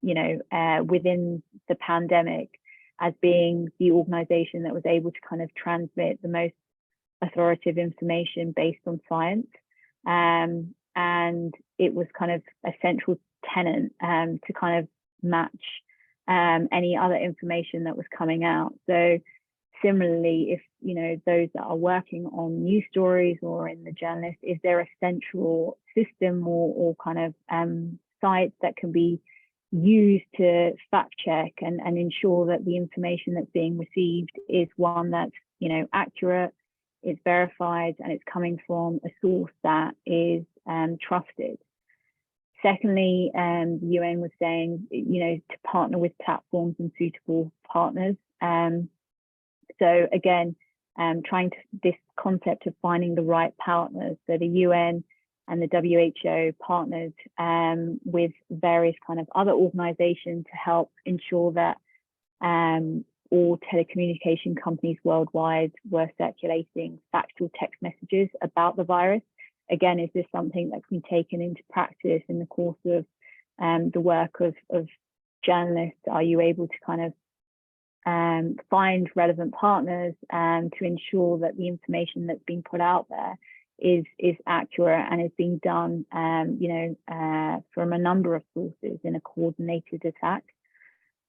within the pandemic as being the organization that was able to kind of transmit the most authoritative information based on science. And it was kind of a central tenet to kind of match any other information that was coming out. So similarly, if those that are working on news stories or in the journalist, is there a central system or kind of sites that can be used to fact check and ensure that the information that's being received is one that's accurate, it's verified, and it's coming from a source that is trusted. Secondly, the UN was saying, to partner with platforms and suitable partners. So again, this concept of finding the right partners. So the UN and the WHO partnered with various kind of other organizations to help ensure that all telecommunication companies worldwide were circulating factual text messages about the virus. Again, is this something that can be taken into practice in the course of the work of journalists? Are you able to kind of find relevant partners to ensure that the information that's being put out there is accurate and is being done, from a number of sources in a coordinated attack?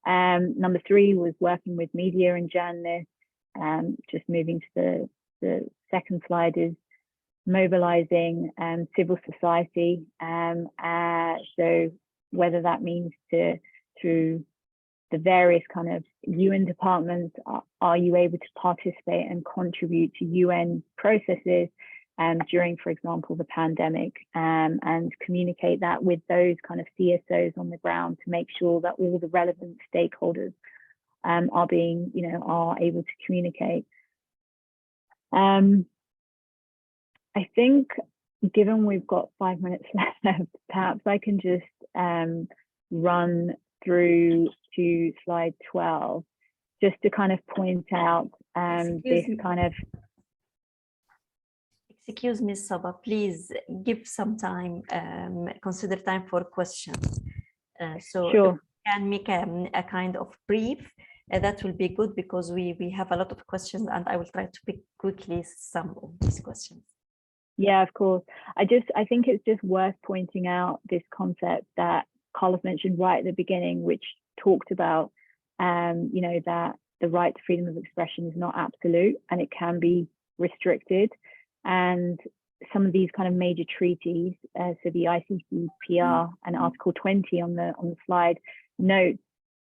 Number 3 was working with media and journalists. Just moving to the second slide is mobilizing civil society. So whether that means through the various kind of UN departments, are you able to participate and contribute to UN processes during, for example, the pandemic, and communicate that with those kind of CSOs on the ground to make sure that all the relevant stakeholders are being, are able to communicate. I think, given we've got 5 minutes left, perhaps I can just run through to slide 12, just to kind of point out Excuse me, Saba, please give some time, consider time for questions. So sure. if we can make a kind of brief, that will be good, because we have a lot of questions and I will try to pick quickly some of these questions. Yeah, of course. I think it's just worth pointing out this concept that Carlos mentioned right at the beginning, which talked about, that the right to freedom of expression is not absolute and it can be restricted. And some of these kind of major treaties, so the ICCPR and Article 20 on the slide, note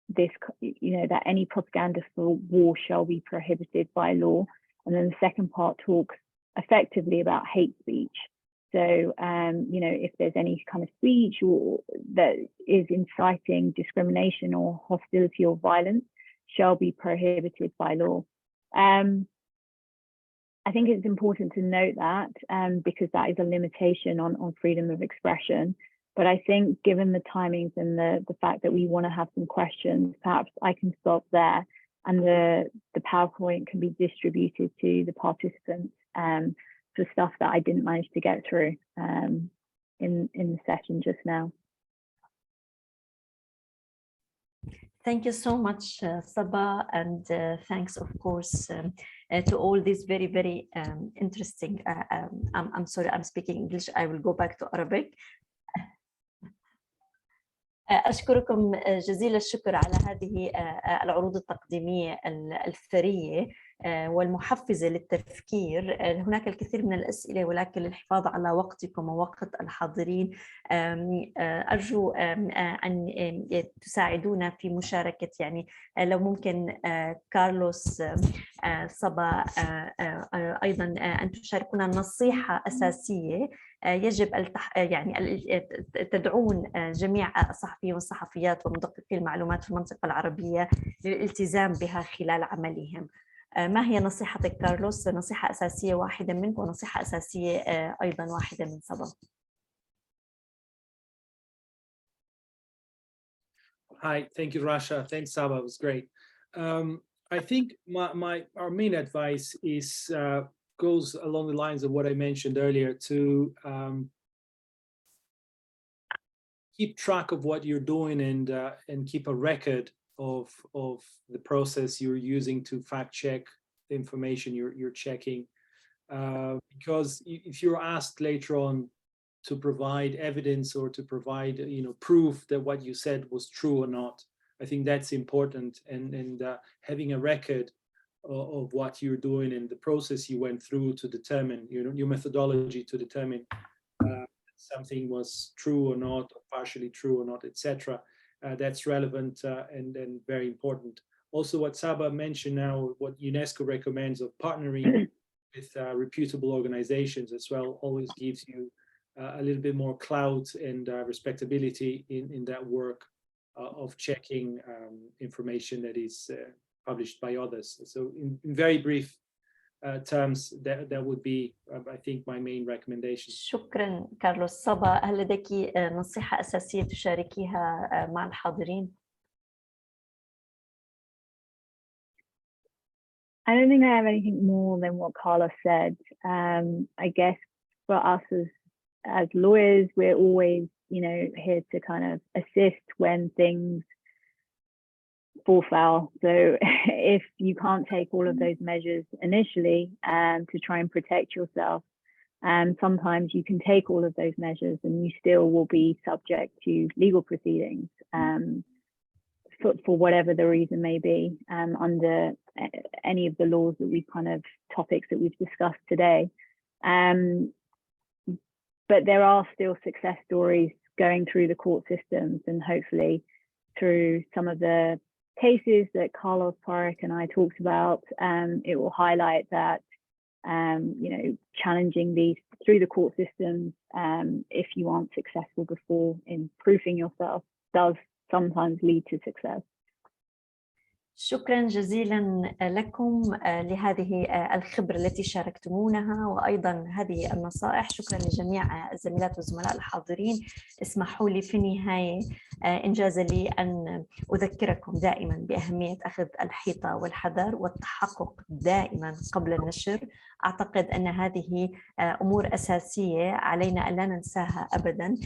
this, that any propaganda for war shall be prohibited by law. And then the second part talks effectively about hate speech. So, if there's any kind of speech or that is inciting discrimination or hostility or violence, shall be prohibited by law. I think it's important to note that because that is a limitation on freedom of expression. But I think, given the timings and the fact that we want to have some questions, perhaps I can stop there, and the PowerPoint can be distributed to the participants for stuff that I didn't manage to get through in the session just now. Thank you so much, Saba, and thanks, of course, to all these very, very interesting. I'm sorry, I'm speaking English. I will go back to Arabic. أشكركم جزيل الشكر على هذه العروض التقديمية الثرية والمحفزة للتفكير. هناك الكثير من الأسئلة، ولكن للحفاظ على وقتكم ووقت الحاضرين أرجو أن تساعدونا في مشاركة، يعني لو ممكن كارلوس، صبا، أيضا أن تشاركونا نصيحة أساسية يجب يعني تدعون جميع الصحفيين والصحفيات ومدققي المعلومات في المنطقة العربية للالتزام بها خلال عملهم. ما هي نصيحتك كارلوس؟ نصيحة أساسية واحدة منك ونصيحة أساسية أيضا واحدة من صبا. Hi, thank you, Rasha. Thanks, Saba. It was great. I think our main advice is goes along the lines of what I mentioned earlier, to keep track of what you're doing and keep a record of the process you're using to fact check the information you're checking. Because if you're asked later on to provide evidence or to provide proof that what you said was true or not, I think that's important, and having a record of what you're doing and the process you went through to determine your methodology to determine something was true or not, or partially true or not, etc. That's relevant and very important. Also, what Saba mentioned now, what UNESCO recommends of partnering with reputable organizations as well, always gives you a little bit more clout and respectability in that work of checking information that is published by others. So in very brief terms, that would be, I think, my main recommendation. شكرا كارلوس. صبا، هل لديك نصيحة أساسية تشاركيها مع الحاضرين؟ I don't think I have anything more than what Carlos said. I guess for us as lawyers, we're always, here to kind of assist when things fall foul. So if you can't take all of those measures initially to try and protect yourself, sometimes you can take all of those measures and you still will be subject to legal proceedings for whatever the reason may be, under any of the laws that topics that we've discussed today. But there are still success stories going through the court systems, and hopefully through some of the cases that Carlos Parek and I talked about, it will highlight that challenging these through the court systems, if you aren't successful before in proofing yourself, does sometimes lead to success. شكرا جزيلا لكم لهذه الخبرة التي شاركتمونها وأيضا هذه النصائح. شكرا لجميع الزميلات والزملاء الحاضرين. اسمحوا لي في النهاية إنجاز لي أن أذكركم دائما بأهمية أخذ الحيطة والحذر والتحقق دائما قبل النشر. أعتقد أن هذه أمور أساسية علينا أن لا ننساها أبدا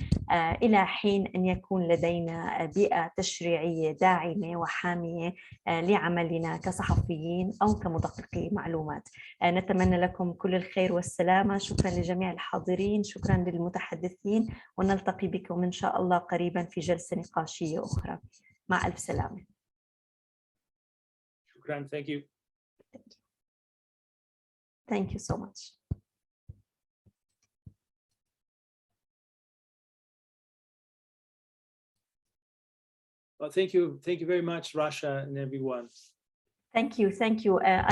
إلى حين أن يكون لدينا بيئة تشريعية داعمة وحامية لعملنا كصحفيين أو كمدققي معلومات. نتمنى لكم كل الخير والسلامة. شكرا لجميع الحاضرين، شكرا للمتحدثين، ونلتقي بكم إن شاء الله قريبا في جلسة نقاشية أخرى. مع ألف سلامة. شكرا. Thank you. Thank you so much. Well, thank you very much, Rasha and everyone. Thank you.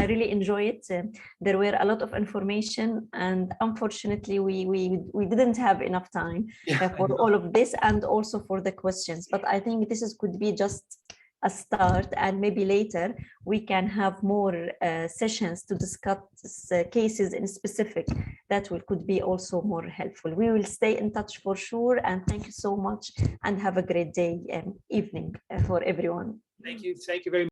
I really enjoyed it. There were a lot of information, and unfortunately, we didn't have enough time for all of this, and also for the questions. But I think this could be just a start, and maybe later we can have more sessions to discuss cases in specific that could be also more helpful. We will stay in touch for sure, and thank you so much, and have a great day and evening for everyone. Thank you very much.